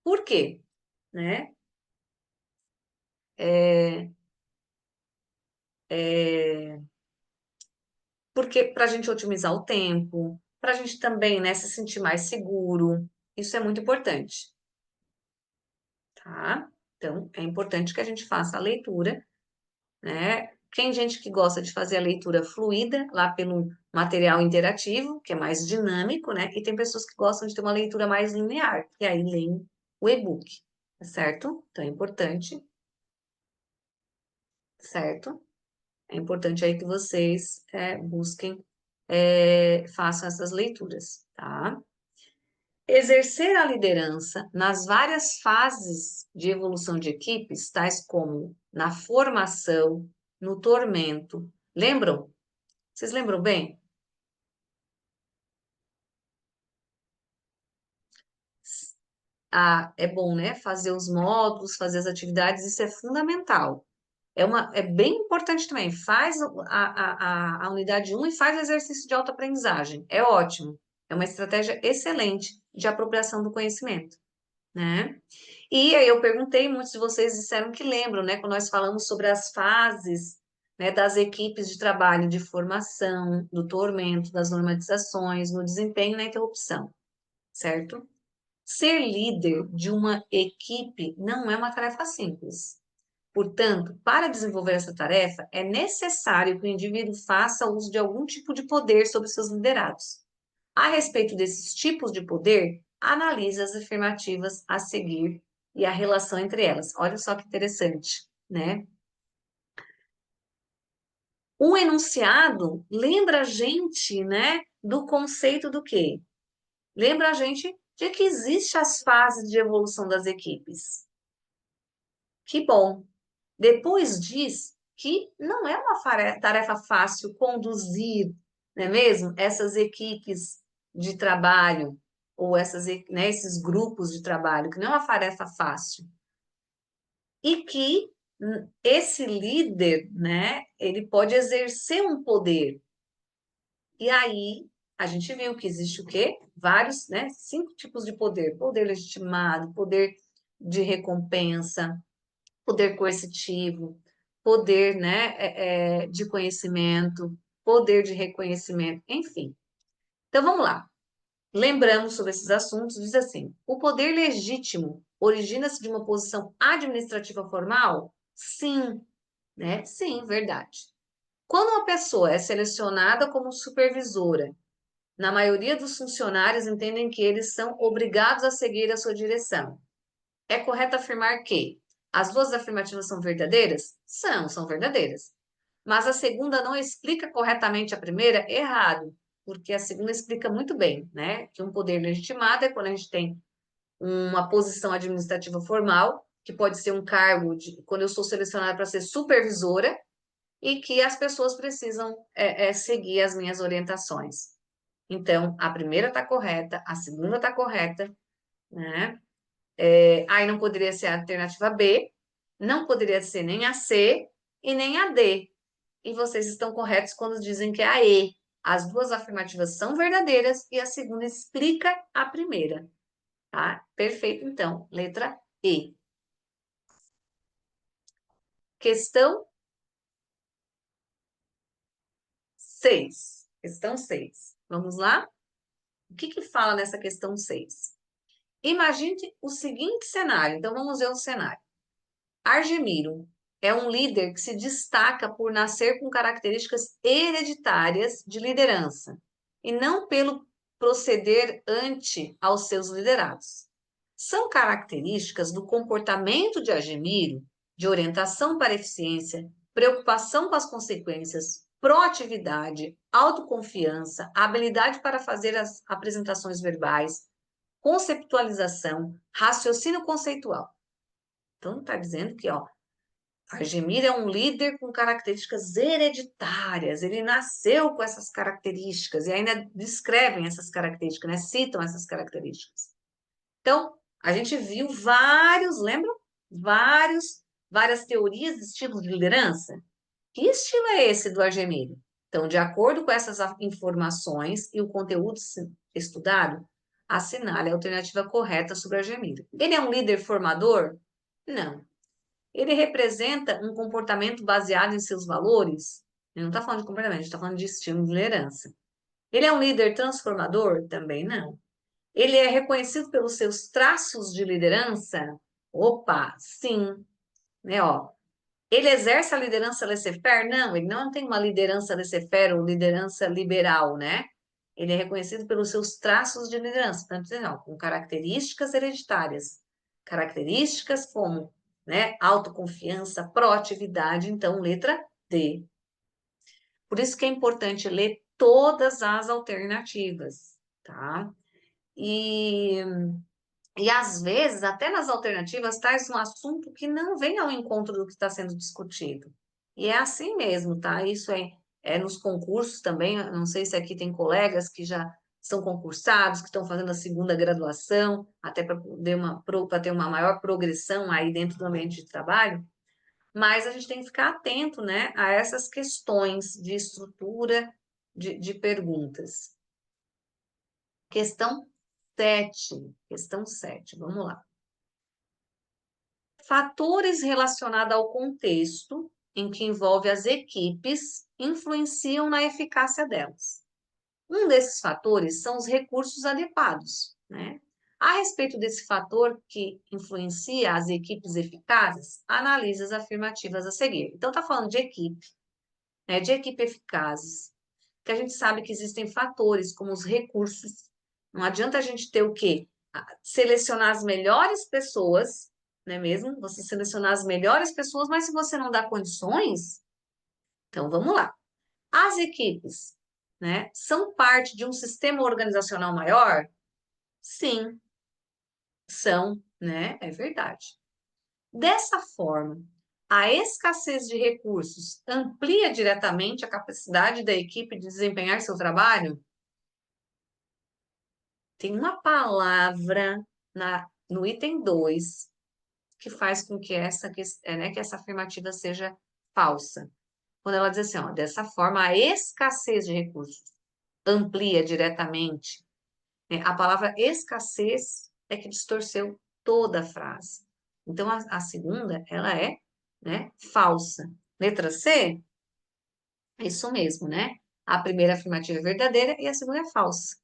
Por quê? Né? É, é, porque para a gente otimizar o tempo, para a gente também, né, se sentir mais seguro, isso é muito importante, tá? Então, é importante que a gente faça a leitura, né? Tem gente que gosta de fazer a leitura fluida, lá pelo material interativo, que é mais dinâmico, né? E tem pessoas que gostam de ter uma leitura mais linear, que aí leem o e-book, tá certo? Então, é importante, certo? É importante aí que vocês busquem, façam essas leituras, tá? Exercer a liderança nas várias fases de evolução de equipes, tais como na formação, no tormento. Lembram? Vocês lembram bem? Ah, é bom, né? Fazer os módulos, fazer as atividades, isso é fundamental. É bem importante também. Faz a unidade um e faz o exercício de autoaprendizagem. É ótimo. É uma estratégia excelente de apropriação do conhecimento, né? E aí eu perguntei, muitos de vocês disseram que lembram, né? Quando nós falamos sobre as fases, né, das equipes de trabalho de formação, do tormento, das normatizações, no desempenho e na interrupção, certo? Ser líder de uma equipe não é uma tarefa simples. Portanto, para desenvolver essa tarefa, é necessário que o indivíduo faça uso de algum tipo de poder sobre seus liderados. A respeito desses tipos de poder, analise as afirmativas a seguir e a relação entre elas. Olha só que interessante, né? O enunciado lembra a gente, né, do conceito do quê? Lembra a gente de que existem as fases de evolução das equipes. Que bom. Depois diz que não é uma tarefa fácil conduzir, não é mesmo? Essas equipes de trabalho, ou né, esses grupos de trabalho, que não é uma tarefa fácil. E que esse líder, né, ele pode exercer um poder. E aí a gente viu que existe o quê? Vários, né? 5 tipos de poder. Poder legitimado, poder de recompensa, poder coercitivo, poder, né, de conhecimento, poder de reconhecimento, enfim. Então, vamos lá. Lembramos sobre esses assuntos, diz assim: o poder legítimo origina-se de uma posição administrativa formal? Sim, né? Sim, verdade. Quando uma pessoa é selecionada como supervisora, na maioria dos funcionários entendem que eles são obrigados a seguir a sua direção. É correto afirmar que as duas afirmativas são verdadeiras? São verdadeiras. Mas a segunda não explica corretamente a primeira? Errado, porque a segunda explica muito bem, né? Que um poder legitimado é quando a gente tem uma posição administrativa formal, que pode ser um cargo de quando eu sou selecionada para ser supervisora, e que as pessoas precisam seguir as minhas orientações. Então, a primeira está correta, a segunda está correta, né? Aí não poderia ser a alternativa B, não poderia ser nem a C e nem a D. E vocês estão corretos quando dizem que é a E. As duas afirmativas são verdadeiras e a segunda explica a primeira. Tá? Perfeito, então. Letra E. Questão 6. Questão 6. Vamos lá? O que fala nessa questão 6? Imagine o seguinte cenário. Então, vamos ver o cenário. Argemiro é um líder que se destaca por nascer com características hereditárias de liderança e não pelo proceder ante aos seus liderados. São características do comportamento de Argemiro, de orientação para a eficiência, preocupação com as consequências, proatividade, autoconfiança, habilidade para fazer as apresentações verbais, conceptualização, raciocínio conceitual. Então, está dizendo que, ó, Argemiro é um líder com características hereditárias, ele nasceu com essas características e ainda descrevem essas características, né? Citam essas características. Então, a gente viu vários, lembram? Várias teorias de estilos de liderança. Que estilo é esse do Argemiro? Então, de acordo com essas informações e o conteúdo estudado, assinale a alternativa correta sobre Argemiro. Ele é um líder formador? Não. Ele representa um comportamento baseado em seus valores? Ele não está falando de comportamento, a gente está falando de estilo de liderança. Ele é um líder transformador? Também não. Ele é reconhecido pelos seus traços de liderança? Opa, sim. Né, ó. Ele exerce a liderança laissez-faire? Não, ele não tem uma liderança laissez-faire ou liderança liberal, né? Ele é reconhecido pelos seus traços de liderança, tanto não, com características hereditárias. Características como, né, autoconfiança, proatividade, então, letra D. Por isso que é importante ler todas as alternativas, tá? E às vezes, até nas alternativas, traz um assunto que não vem ao encontro do que está sendo discutido. E é assim mesmo, tá? Isso é nos concursos também. Eu não sei se aqui tem colegas que já são concursados, que estão fazendo a segunda graduação, até para ter uma maior progressão aí dentro do ambiente de trabalho. Mas a gente tem que ficar atento, né, a essas questões de estrutura de perguntas. Questão 7. Questão 7. Vamos lá. Fatores relacionados ao contexto em que envolve as equipes influenciam na eficácia delas. Um desses fatores são os recursos adequados, né? A respeito desse fator que influencia as equipes eficazes, analise as afirmativas a seguir. Então, está falando de equipe, né, de equipe eficazes, que a gente sabe que existem fatores como os recursos. Não adianta a gente ter o quê? Selecionar as melhores pessoas, não é mesmo? Você selecionar as melhores pessoas, mas se você não dá condições, então vamos lá. As equipes, né, são parte de um sistema organizacional maior? Sim, são, né? É verdade. Dessa forma, a escassez de recursos amplia diretamente a capacidade da equipe de desempenhar seu trabalho? Tem uma palavra no item 2 que faz com que que essa afirmativa seja falsa. Quando ela diz assim, ó, dessa forma, a escassez de recursos amplia diretamente. A palavra escassez é que distorceu toda a frase. Então, a segunda, ela é, né, falsa. Letra C, é isso mesmo, né? A primeira afirmativa é verdadeira e a segunda é falsa.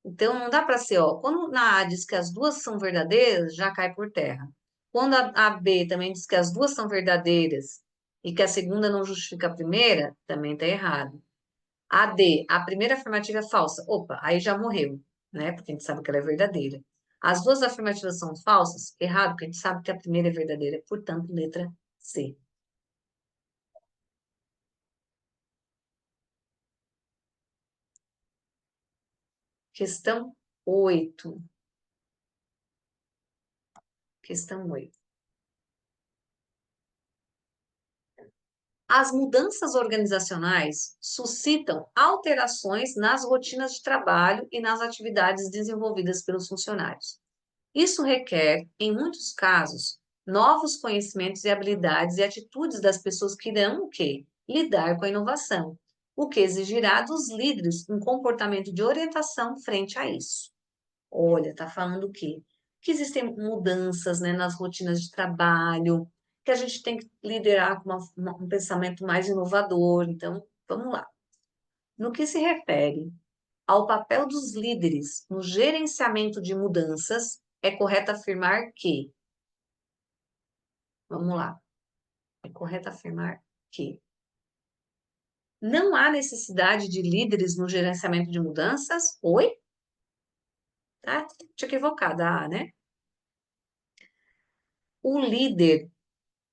Então, não dá para ser, ó, quando na A diz que as duas são verdadeiras, já cai por terra. Quando a B também diz que as duas são verdadeiras e que a segunda não justifica a primeira, também está errado. A D, a primeira afirmativa é falsa. Opa, aí já morreu, né? Porque a gente sabe que ela é verdadeira. As duas afirmativas são falsas, errado, porque a gente sabe que a primeira é verdadeira. Portanto, letra C. Questão 8. Questão 8. As mudanças organizacionais suscitam alterações nas rotinas de trabalho e nas atividades desenvolvidas pelos funcionários. Isso requer, em muitos casos, novos conhecimentos e habilidades e atitudes das pessoas que irão o quê? Lidar com a inovação, o que exigirá dos líderes um comportamento de orientação frente a isso. Olha, tá falando o quê? Que existem mudanças, né, nas rotinas de trabalho, que a gente tem que liderar com um pensamento mais inovador. Então, vamos lá. No que se refere ao papel dos líderes no gerenciamento de mudanças, é correto afirmar que, vamos lá, é correto afirmar que não há necessidade de líderes no gerenciamento de mudanças? Oi? Tá? Tinha equivocada, né? O líder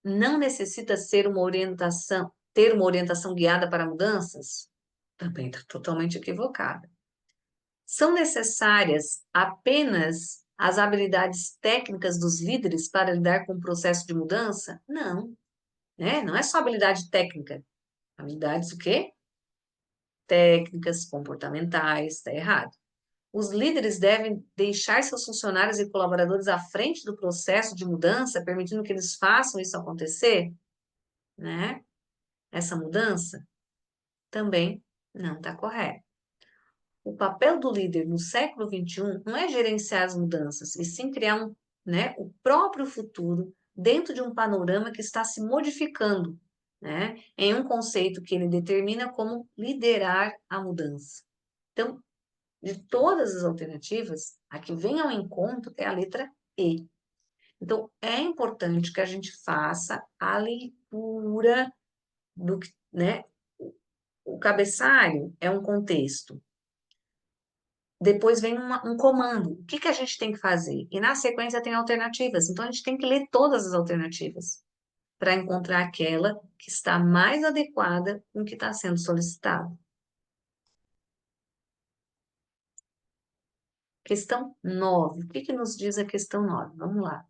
não necessita ser uma orientação, ter uma orientação guiada para mudanças? Também está totalmente equivocada. São necessárias apenas as habilidades técnicas dos líderes para lidar com o processo de mudança? Não, né? Não é só habilidade técnica. Habilidades o quê? Técnicas, comportamentais, está errado. Os líderes devem deixar seus funcionários e colaboradores à frente do processo de mudança, permitindo que eles façam isso acontecer, né? Essa mudança também não está correta. O papel do líder no século XXI não é gerenciar as mudanças, e sim criar né, o próprio futuro dentro de um panorama que está se modificando, né, em um conceito que ele determina como liderar a mudança. Então, de todas as alternativas, a que vem ao encontro é a letra E. Então, é importante que a gente faça a leitura do que, né? O cabeçalho é um contexto. Depois vem um comando. O que a gente tem que fazer? E na sequência tem alternativas. Então a gente tem que ler todas as alternativas para encontrar aquela que está mais adequada com o que está sendo solicitado. Questão 9. O que nos diz a questão 9? Vamos lá.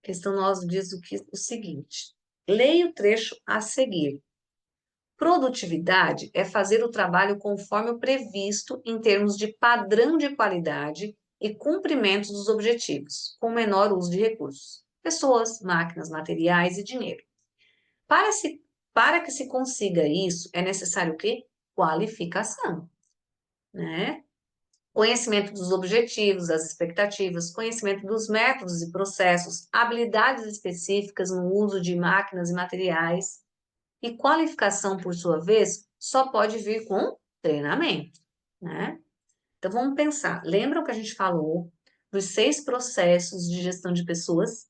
Questão 9 diz o seguinte: leia o trecho a seguir. Produtividade é fazer o trabalho conforme o previsto em termos de padrão de qualidade e cumprimento dos objetivos, com menor uso de recursos, pessoas, máquinas, materiais e dinheiro. Para, se, para que se consiga isso, é necessário o quê? Qualificação, né? Conhecimento dos objetivos, das expectativas, conhecimento dos métodos e processos, habilidades específicas no uso de máquinas e materiais. E qualificação, por sua vez, só pode vir com treinamento, né? Então vamos pensar. Lembram que a gente falou dos 6 processos de gestão de pessoas?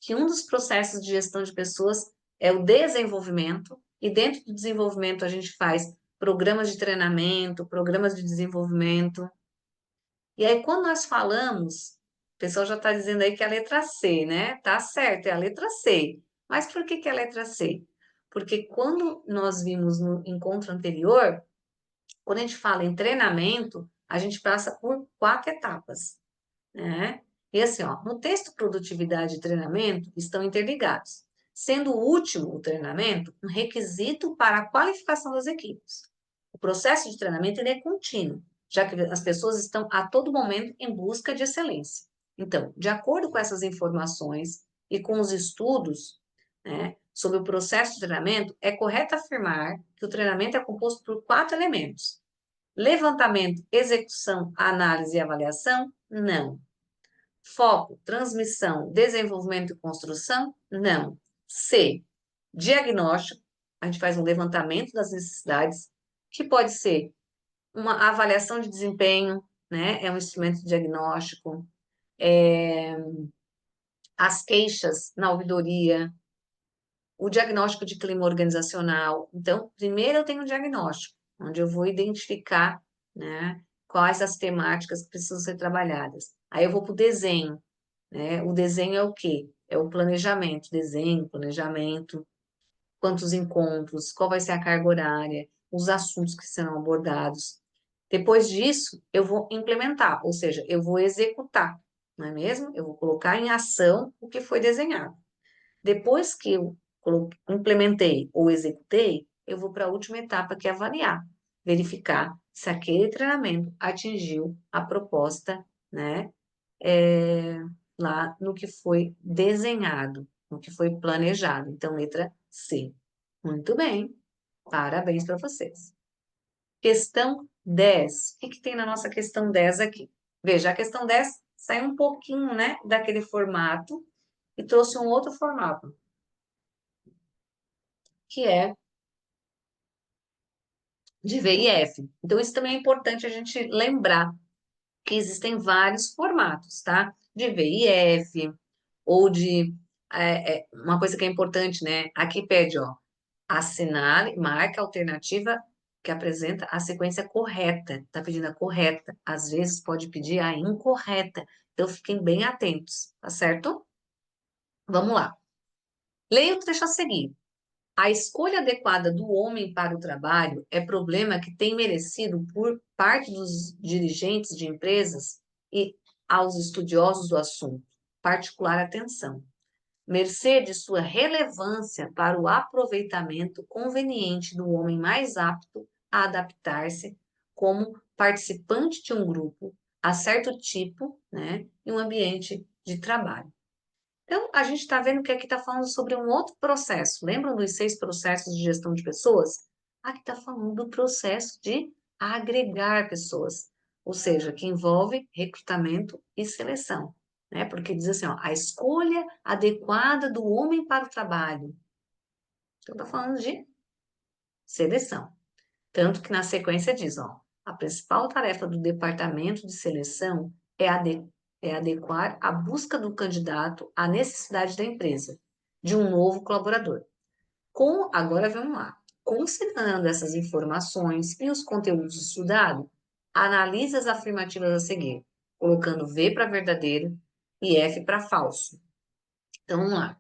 Que um dos processos de gestão de pessoas é o desenvolvimento, e dentro do desenvolvimento a gente faz programas de treinamento, programas de desenvolvimento. E aí, quando nós falamos, o pessoal já está dizendo aí que é a letra C, né? Tá certo, é a letra C. Mas por que é a letra C? Porque quando nós vimos no encontro anterior, quando a gente fala em treinamento, a gente passa por 4 etapas, né? E assim, ó, no texto produtividade e treinamento estão interligados, sendo o último, o treinamento, um requisito para a qualificação das equipes. O processo de treinamento ele é contínuo, já que as pessoas estão a todo momento em busca de excelência. Então, de acordo com essas informações e com os estudos, né, sobre o processo de treinamento, é correto afirmar que o treinamento é composto por 4 elementos. Levantamento, execução, análise e avaliação? Não. Foco, transmissão, desenvolvimento e construção? Não. C. Diagnóstico, a gente faz um levantamento das necessidades, que pode ser uma avaliação de desempenho, né? É um instrumento diagnóstico. As queixas na ouvidoria, o diagnóstico de clima organizacional. Então, primeiro eu tenho o diagnóstico, onde eu vou identificar, né, quais as temáticas que precisam ser trabalhadas. Aí eu vou para o desenho, né? O desenho é o quê? É o planejamento, desenho, planejamento, quantos encontros, qual vai ser a carga horária, os assuntos que serão abordados. Depois disso, eu vou implementar, ou seja, eu vou executar, não é mesmo? Eu vou colocar em ação o que foi desenhado. Depois que eu implementei ou executei, eu vou para a última etapa, que é avaliar, verificar se aquele treinamento atingiu a proposta, né, lá no que foi desenhado, no que foi planejado. Então, letra C. Muito bem, parabéns para vocês. Questão 10. O que tem na nossa questão 10 aqui? Veja, a questão 10 saiu um pouquinho, né, daquele formato e trouxe um outro formato, que é de VIF. Então, isso também é importante a gente lembrar que existem vários formatos, tá? De VIF, ou de... uma coisa que é importante, né? Aqui pede, ó, assinale, marca a alternativa que apresenta a sequência correta. Tá pedindo a correta. Às vezes pode pedir a incorreta. Então, fiquem bem atentos, tá certo? Vamos lá. Leia o trecho a seguir. A escolha adequada do homem para o trabalho é problema que tem merecido por parte dos dirigentes de empresas e aos estudiosos do assunto particular atenção, mercê de sua relevância para o aproveitamento conveniente do homem mais apto a adaptar-se como participante de um grupo a certo tipo, né, em um ambiente de trabalho. Então, a gente está vendo que aqui está falando sobre um outro processo. Lembram dos 6 processos de gestão de pessoas? Aqui está falando do processo de agregar pessoas, ou seja, que envolve recrutamento e seleção, né? Porque diz assim, ó, a escolha adequada do homem para o trabalho. Então, está falando de seleção. Tanto que na sequência diz, ó, a principal tarefa do departamento de seleção é adequar a busca do candidato à necessidade da empresa, de um novo colaborador. Agora vamos lá. Considerando essas informações e os conteúdos estudados, analise as afirmativas a seguir, colocando V para verdadeiro e F para falso. Então, vamos lá.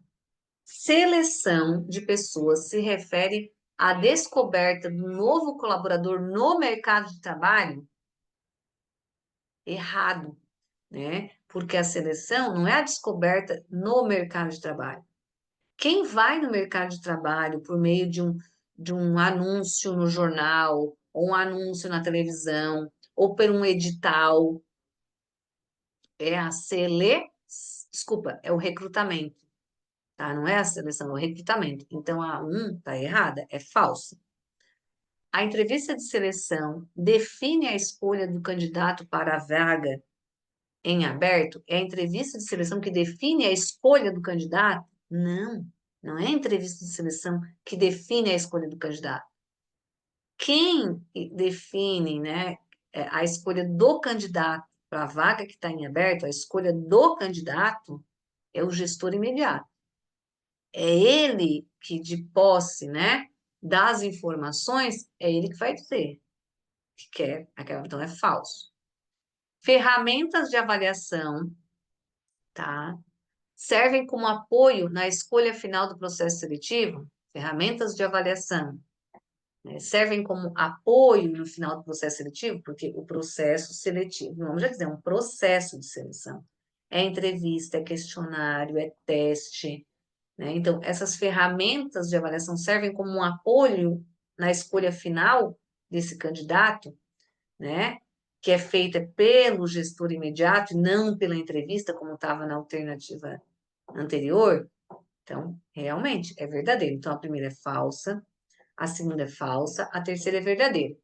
Seleção de pessoas se refere à descoberta do novo colaborador no mercado de trabalho? Errado, né? Porque a seleção não é a descoberta no mercado de trabalho. Quem vai no mercado de trabalho por meio de um anúncio no jornal, ou um anúncio na televisão, ou por um edital, é a desculpa, é o recrutamento. Tá? Não é a seleção, é o recrutamento. Então, a 1 está errada, é falso. A entrevista de seleção define a escolha do candidato para a vaga em aberto? É a entrevista de seleção que define a escolha do candidato? Não, não é a entrevista de seleção que define a escolha do candidato. Quem define, né, a escolha do candidato para a vaga que está em aberto, a escolha do candidato, é o gestor imediato. É ele que, de posse, né, das informações, é ele que vai dizer que quer, então é falso. Ferramentas de avaliação, tá? Servem como apoio na escolha final do processo seletivo. Ferramentas de avaliação, né, servem como apoio no final do processo seletivo, porque o processo seletivo, vamos já dizer, é um processo de seleção. É entrevista, é questionário, é teste, né? Então, essas ferramentas de avaliação servem como um apoio na escolha final desse candidato, né? Que é feita pelo gestor imediato e não pela entrevista, como estava na alternativa anterior. Então, realmente, é verdadeiro. Então, a primeira é falsa, a segunda é falsa, a terceira é verdadeira.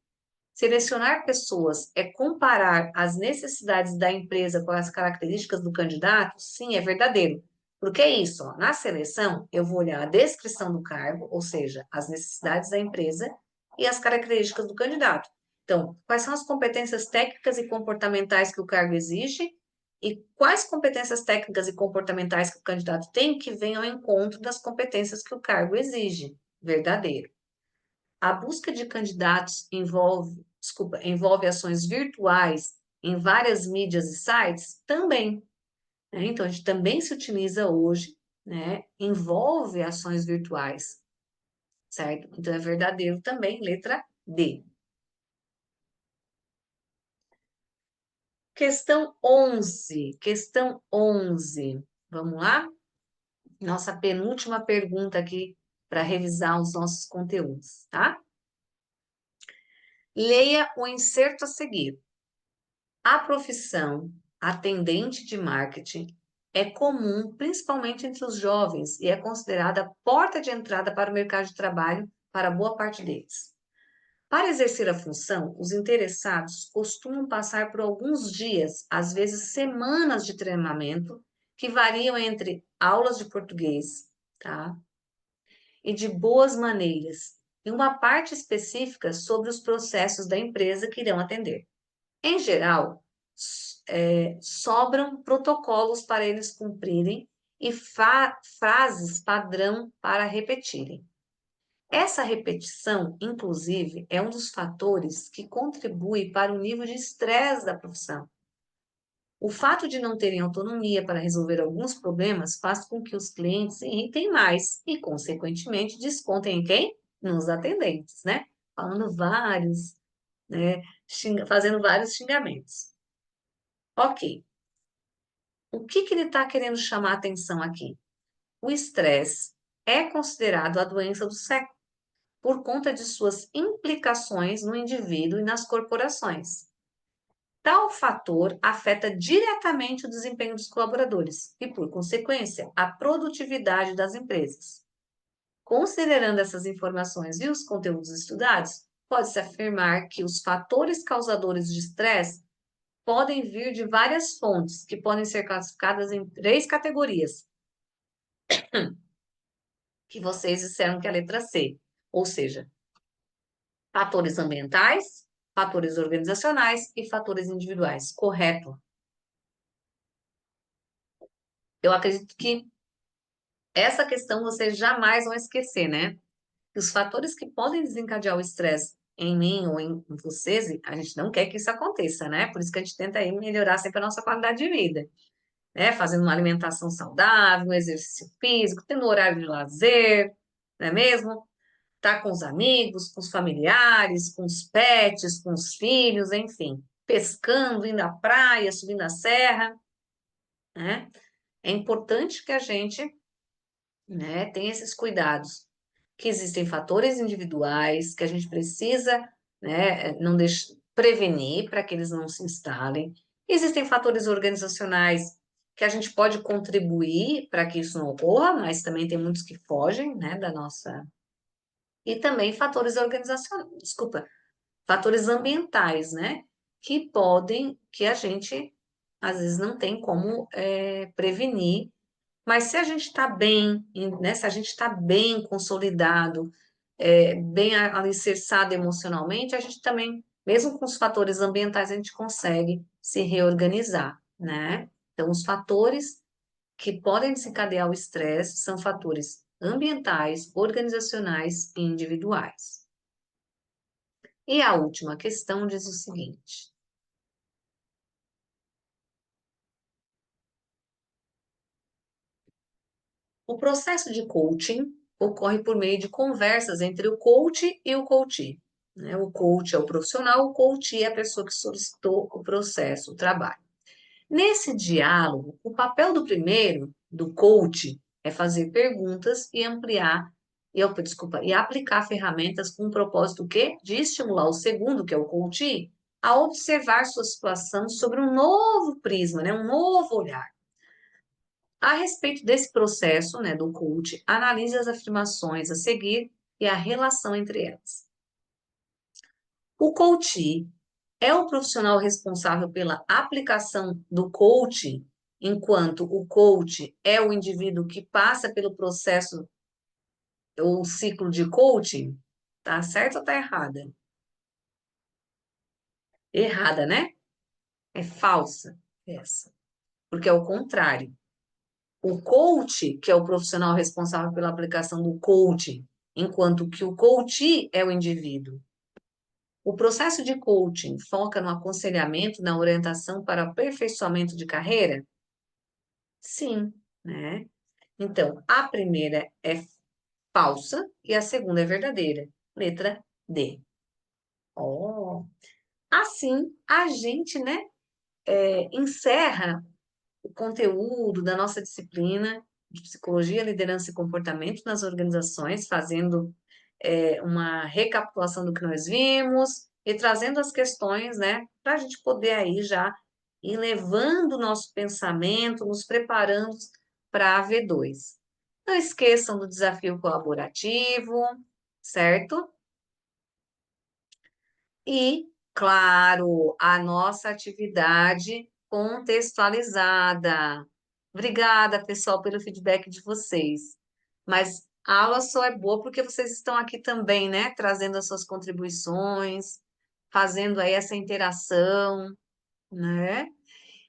Selecionar pessoas é comparar as necessidades da empresa com as características do candidato? Sim, é verdadeiro. Porque é isso, ó, na seleção, eu vou olhar a descrição do cargo, ou seja, as necessidades da empresa e as características do candidato. Então, quais são as competências técnicas e comportamentais que o cargo exige e quais competências técnicas e comportamentais que o candidato tem que venham ao encontro das competências que o cargo exige? Verdadeiro. A busca de candidatos envolve ações virtuais em várias mídias e sites? Também. Né? Então, a gente também se utiliza hoje, né? Envolve ações virtuais, certo? Então, é verdadeiro também, letra D. Questão 11. Questão 11. Vamos lá? Nossa penúltima pergunta aqui para revisar os nossos conteúdos, tá? Leia o inserto a seguir. A profissão atendente de marketing é comum, principalmente entre os jovens, e é considerada a porta de entrada para o mercado de trabalho para boa parte deles. Para exercer a função, os interessados costumam passar por alguns dias, às vezes semanas de treinamento, que variam entre aulas de português, tá? E de boas maneiras, e uma parte específica sobre os processos da empresa que irão atender. Em geral, sobram protocolos para eles cumprirem e frases padrão para repetirem. Essa repetição, inclusive, é um dos fatores que contribui para o nível de estresse da profissão. O fato de não terem autonomia para resolver alguns problemas faz com que os clientes se irritem mais e, consequentemente, descontem em quem? Nos atendentes, né? Falando vários, né? Fazendo vários xingamentos. Ok. O que ele está querendo chamar a atenção aqui? O estresse é considerado a doença do século por conta de suas implicações no indivíduo e nas corporações. Tal fator afeta diretamente o desempenho dos colaboradores e, por consequência, a produtividade das empresas. Considerando essas informações e os conteúdos estudados, pode-se afirmar que os fatores causadores de estresse podem vir de várias fontes, que podem ser classificadas em 3 categorias, que vocês disseram que é a letra C, ou seja, fatores ambientais, fatores organizacionais e fatores individuais. Correto. Eu acredito que essa questão vocês jamais vão esquecer, né? Que os fatores que podem desencadear o estresse em mim ou em vocês, a gente não quer que isso aconteça, né? Por isso que a gente tenta aí melhorar sempre a nossa qualidade de vida, né? Fazendo uma alimentação saudável, um exercício físico, tendo horário de lazer, não é mesmo? Tá com os amigos, com os familiares, com os pets, com os filhos, enfim, pescando, indo à praia, subindo a serra, né? É importante que a gente, né, tenha esses cuidados, que existem fatores individuais que a gente precisa, né, não prevenir para que eles não se instalem. Existem fatores organizacionais que a gente pode contribuir para que isso não ocorra, mas também tem muitos que fogem, né, da nossa. E também fatores organizacionais, desculpa, fatores ambientais, né? Que a gente, às vezes, não tem como prevenir, mas se a gente está bem, né? Se a gente está bem consolidado, bem alicerçado emocionalmente, a gente também, mesmo com os fatores ambientais, a gente consegue se reorganizar, né? Então, os fatores que podem desencadear o estresse são fatores ambientais, organizacionais e individuais. E a última questão diz o seguinte: o processo de coaching ocorre por meio de conversas entre o coach e o coachee, né? O coach é o profissional, o coachee é a pessoa que solicitou o processo, o trabalho. Nesse diálogo, o papel do primeiro, do coach, é fazer perguntas e e aplicar ferramentas com o propósito o quê? De estimular o segundo, que é o coachee, a observar sua situação sobre um novo prisma, né? Um novo olhar. A respeito desse processo, né, do coach, analise as afirmações a seguir e a relação entre elas. O coach é o profissional responsável pela aplicação do coaching, enquanto o coach é o indivíduo que passa pelo processo ou ciclo de coaching? Tá certo ou tá errada? Errada, né? É falsa essa. Porque é o contrário. O coach, que é o profissional responsável pela aplicação do coaching, enquanto que o coach é o indivíduo. O processo de coaching foca no aconselhamento, na orientação para aperfeiçoamento de carreira? Sim, né? Então, a primeira é falsa e a segunda é verdadeira. Letra D. Oh, assim a gente, né, encerra o conteúdo da nossa disciplina de psicologia, liderança e comportamento nas organizações, fazendo uma recapitulação do que nós vimos e trazendo as questões, né, para a gente poder aí já ir levando o nosso pensamento, nos preparando para a V2. Não esqueçam do desafio colaborativo, certo? E, claro, a nossa atividade contextualizada. Obrigada, pessoal, pelo feedback de vocês. Mas a aula só é boa porque vocês estão aqui também, né? Trazendo as suas contribuições, fazendo aí essa interação, né?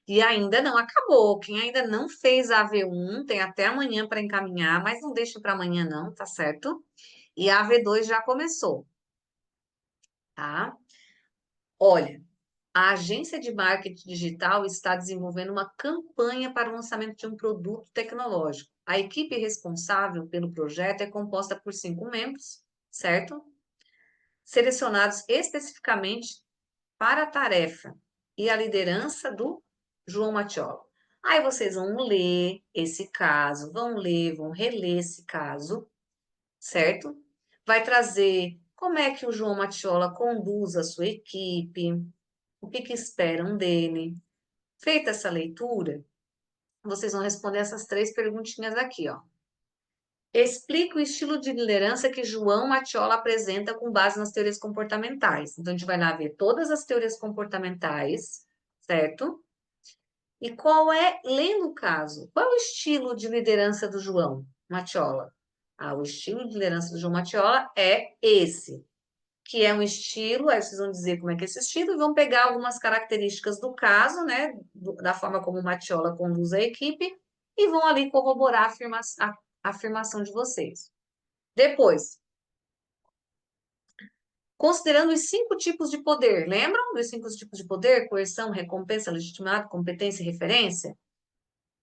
E ainda não acabou. Quem ainda não fez a AV1 tem até amanhã para encaminhar, mas não deixe para amanhã, não, tá certo? E a AV2 já começou, tá? Olha. A agência de marketing digital está desenvolvendo uma campanha para o lançamento de um produto tecnológico. A equipe responsável pelo projeto é composta por 5 membros, certo? Selecionados especificamente para a tarefa e a liderança do João Matiola. Aí vocês vão ler esse caso, vão ler, vão reler esse caso, certo? Vai trazer como é que o João Matiola conduz a sua equipe, o que esperam dele. Feita essa leitura, vocês vão responder essas 3 perguntinhas aqui, ó. Explica o estilo de liderança que João Matiola apresenta com base nas teorias comportamentais. Então, a gente vai lá ver todas as teorias comportamentais, certo? E qual é, lendo o caso, qual é o estilo de liderança do João Matiola? Ah, o estilo de liderança do João Matiola é esse, que é um estilo, aí vocês vão dizer como é que é esse estilo, e vão pegar algumas características do caso, né, da forma como o Matiola conduz a equipe, e vão ali corroborar a afirmação de vocês. Depois, considerando os 5 tipos de poder, lembram dos 5 tipos de poder? Coerção, recompensa, legitimado, competência e referência?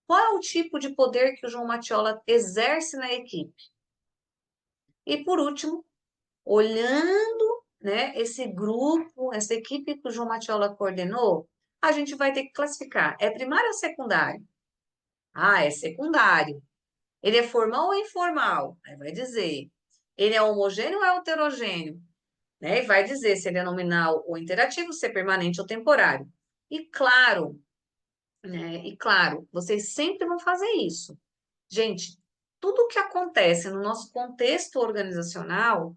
Qual é o tipo de poder que o João Matiola exerce na equipe? E por último, olhando, né, esse grupo, essa equipe que o João Matiola coordenou, a gente vai ter que classificar. É primário ou secundário? Ah, é secundário. Ele é formal ou informal? Aí vai dizer. Ele é homogêneo ou é heterogêneo? Né? E vai dizer se ele é nominal ou interativo, se é permanente ou temporário. E claro, né? E claro, vocês sempre vão fazer isso. Gente, tudo que acontece no nosso contexto organizacional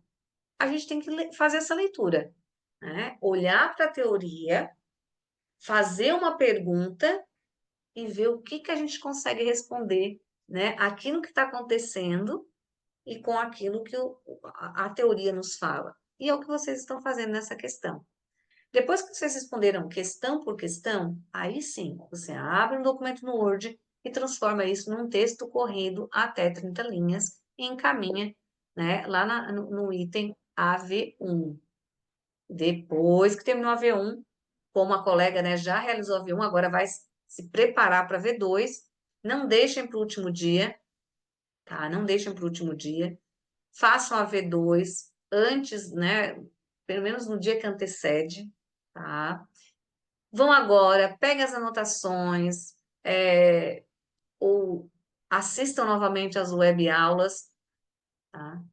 a gente tem que fazer essa leitura, né? Olhar para a teoria, fazer uma pergunta e ver o que que a gente consegue responder, né? Aquilo que está acontecendo e com aquilo que a teoria nos fala. E é o que vocês estão fazendo nessa questão. Depois que vocês responderam questão por questão, aí sim, você abre um documento no Word e transforma isso num texto corrido até 30 linhas e encaminha, né, lá no item AV1. Depois que terminou a V1, como a colega, né, já realizou a V1, agora vai se preparar para a V2. Não deixem para o último dia, tá? Não deixem para o último dia. Façam a V2 antes, né? Pelo menos no dia que antecede, tá? Vão agora, peguem as anotações, ou assistam novamente as web aulas, tá?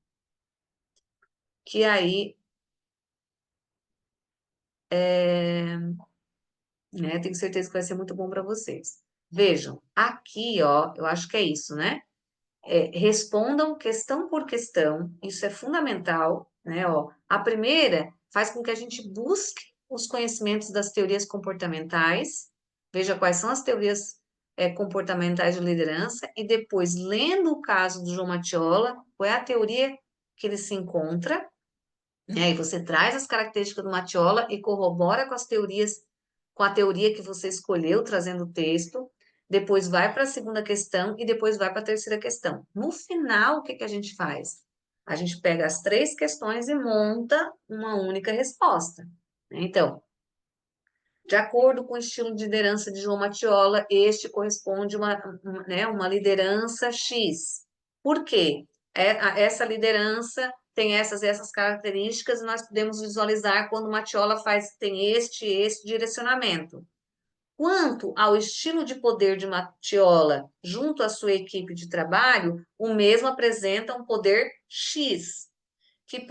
Que aí, né, tenho certeza que vai ser muito bom para vocês. Vejam, aqui, ó, eu acho que é isso, né? Respondam questão por questão, isso é fundamental, né? Ó, a primeira faz com que a gente busque os conhecimentos das teorias comportamentais, veja quais são as teorias comportamentais de liderança, e depois, lendo o caso do João Matiola, qual é a teoria que ele se encontra, né? E você traz as características do Matiola e corrobora com as teorias, com a teoria que você escolheu, trazendo o texto. Depois vai para a segunda questão e depois vai para a terceira questão. No final, o que que a gente faz? A gente pega as três questões e monta uma única resposta, né? Então, de acordo com o estilo de liderança de João Matiola, este corresponde a uma liderança X. Por quê? Essa liderança tem essas e essas características e nós podemos visualizar quando Matiola tem este direcionamento. Quanto ao estilo de poder de Matiola junto à sua equipe de trabalho, o mesmo apresenta um poder X, que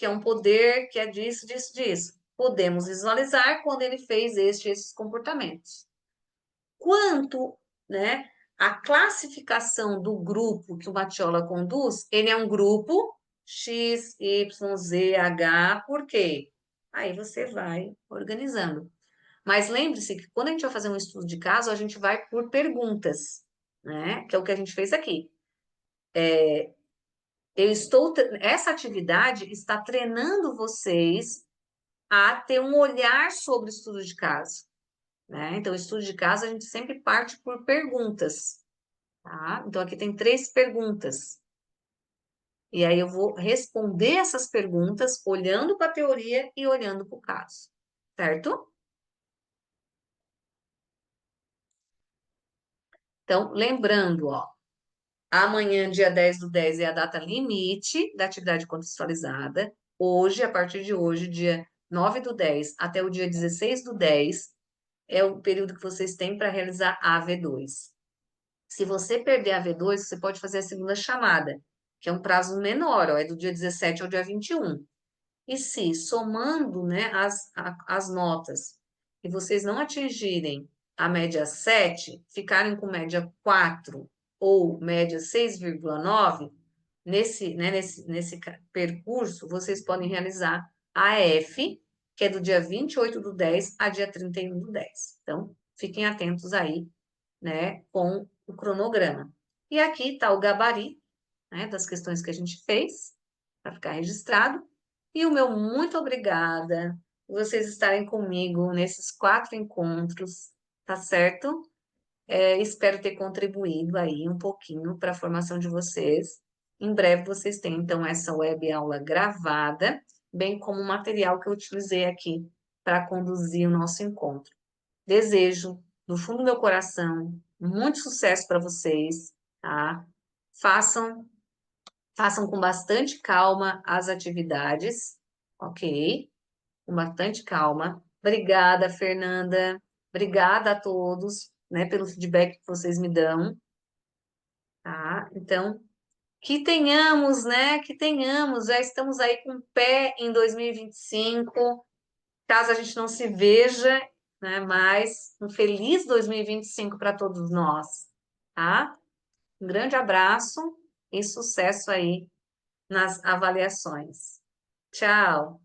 é um poder que é disso, disso, disso. Podemos visualizar quando ele fez esses comportamentos. Quanto, né, à classificação do grupo que o Matiola conduz, ele é um grupo X, Y, Z, H, por quê? Aí você vai organizando. Mas lembre-se que quando a gente vai fazer um estudo de caso, a gente vai por perguntas, né? Que é o que a gente fez aqui. Essa atividade está treinando vocês a ter um olhar sobre o estudo de caso, né? Então, o estudo de caso a gente sempre parte por perguntas, tá? Então, aqui tem 3 perguntas. E aí eu vou responder essas perguntas olhando para a teoria e olhando para o caso, certo? Então, lembrando, ó, amanhã, dia 10/10, é a data limite da atividade contextualizada. Hoje, a partir de hoje, dia 9/10 até o dia 16/10, é o período que vocês têm para realizar a AV2. Se você perder a AV2, você pode fazer a segunda chamada, que é um prazo menor, ó, é do dia 17 ao dia 21. E se, somando, né, as notas, e vocês não atingirem a média 7, ficarem com média 4 ou média 6,9, nesse percurso, vocês podem realizar a F, que é do dia 28/10 a dia 31/10. Então, fiquem atentos aí, né, com o cronograma. E aqui está o gabarito, né, das questões que a gente fez, para ficar registrado. E o meu muito obrigada por vocês estarem comigo nesses 4 encontros, tá certo? Espero ter contribuído aí um pouquinho para a formação de vocês. Em breve vocês têm, então, essa web aula gravada, bem como o material que eu utilizei aqui para conduzir o nosso encontro. Desejo, do fundo do meu coração, muito sucesso para vocês, tá? Façam, façam com bastante calma as atividades, ok? Com bastante calma. Obrigada, Fernanda. Obrigada a todos, né, pelo feedback que vocês me dão, tá? Então, que tenhamos, né? Que tenhamos, já estamos aí com o pé em 2025. Caso a gente não se veja, né, mais um feliz 2025 para todos nós, tá? Um grande abraço e sucesso aí nas avaliações. Tchau!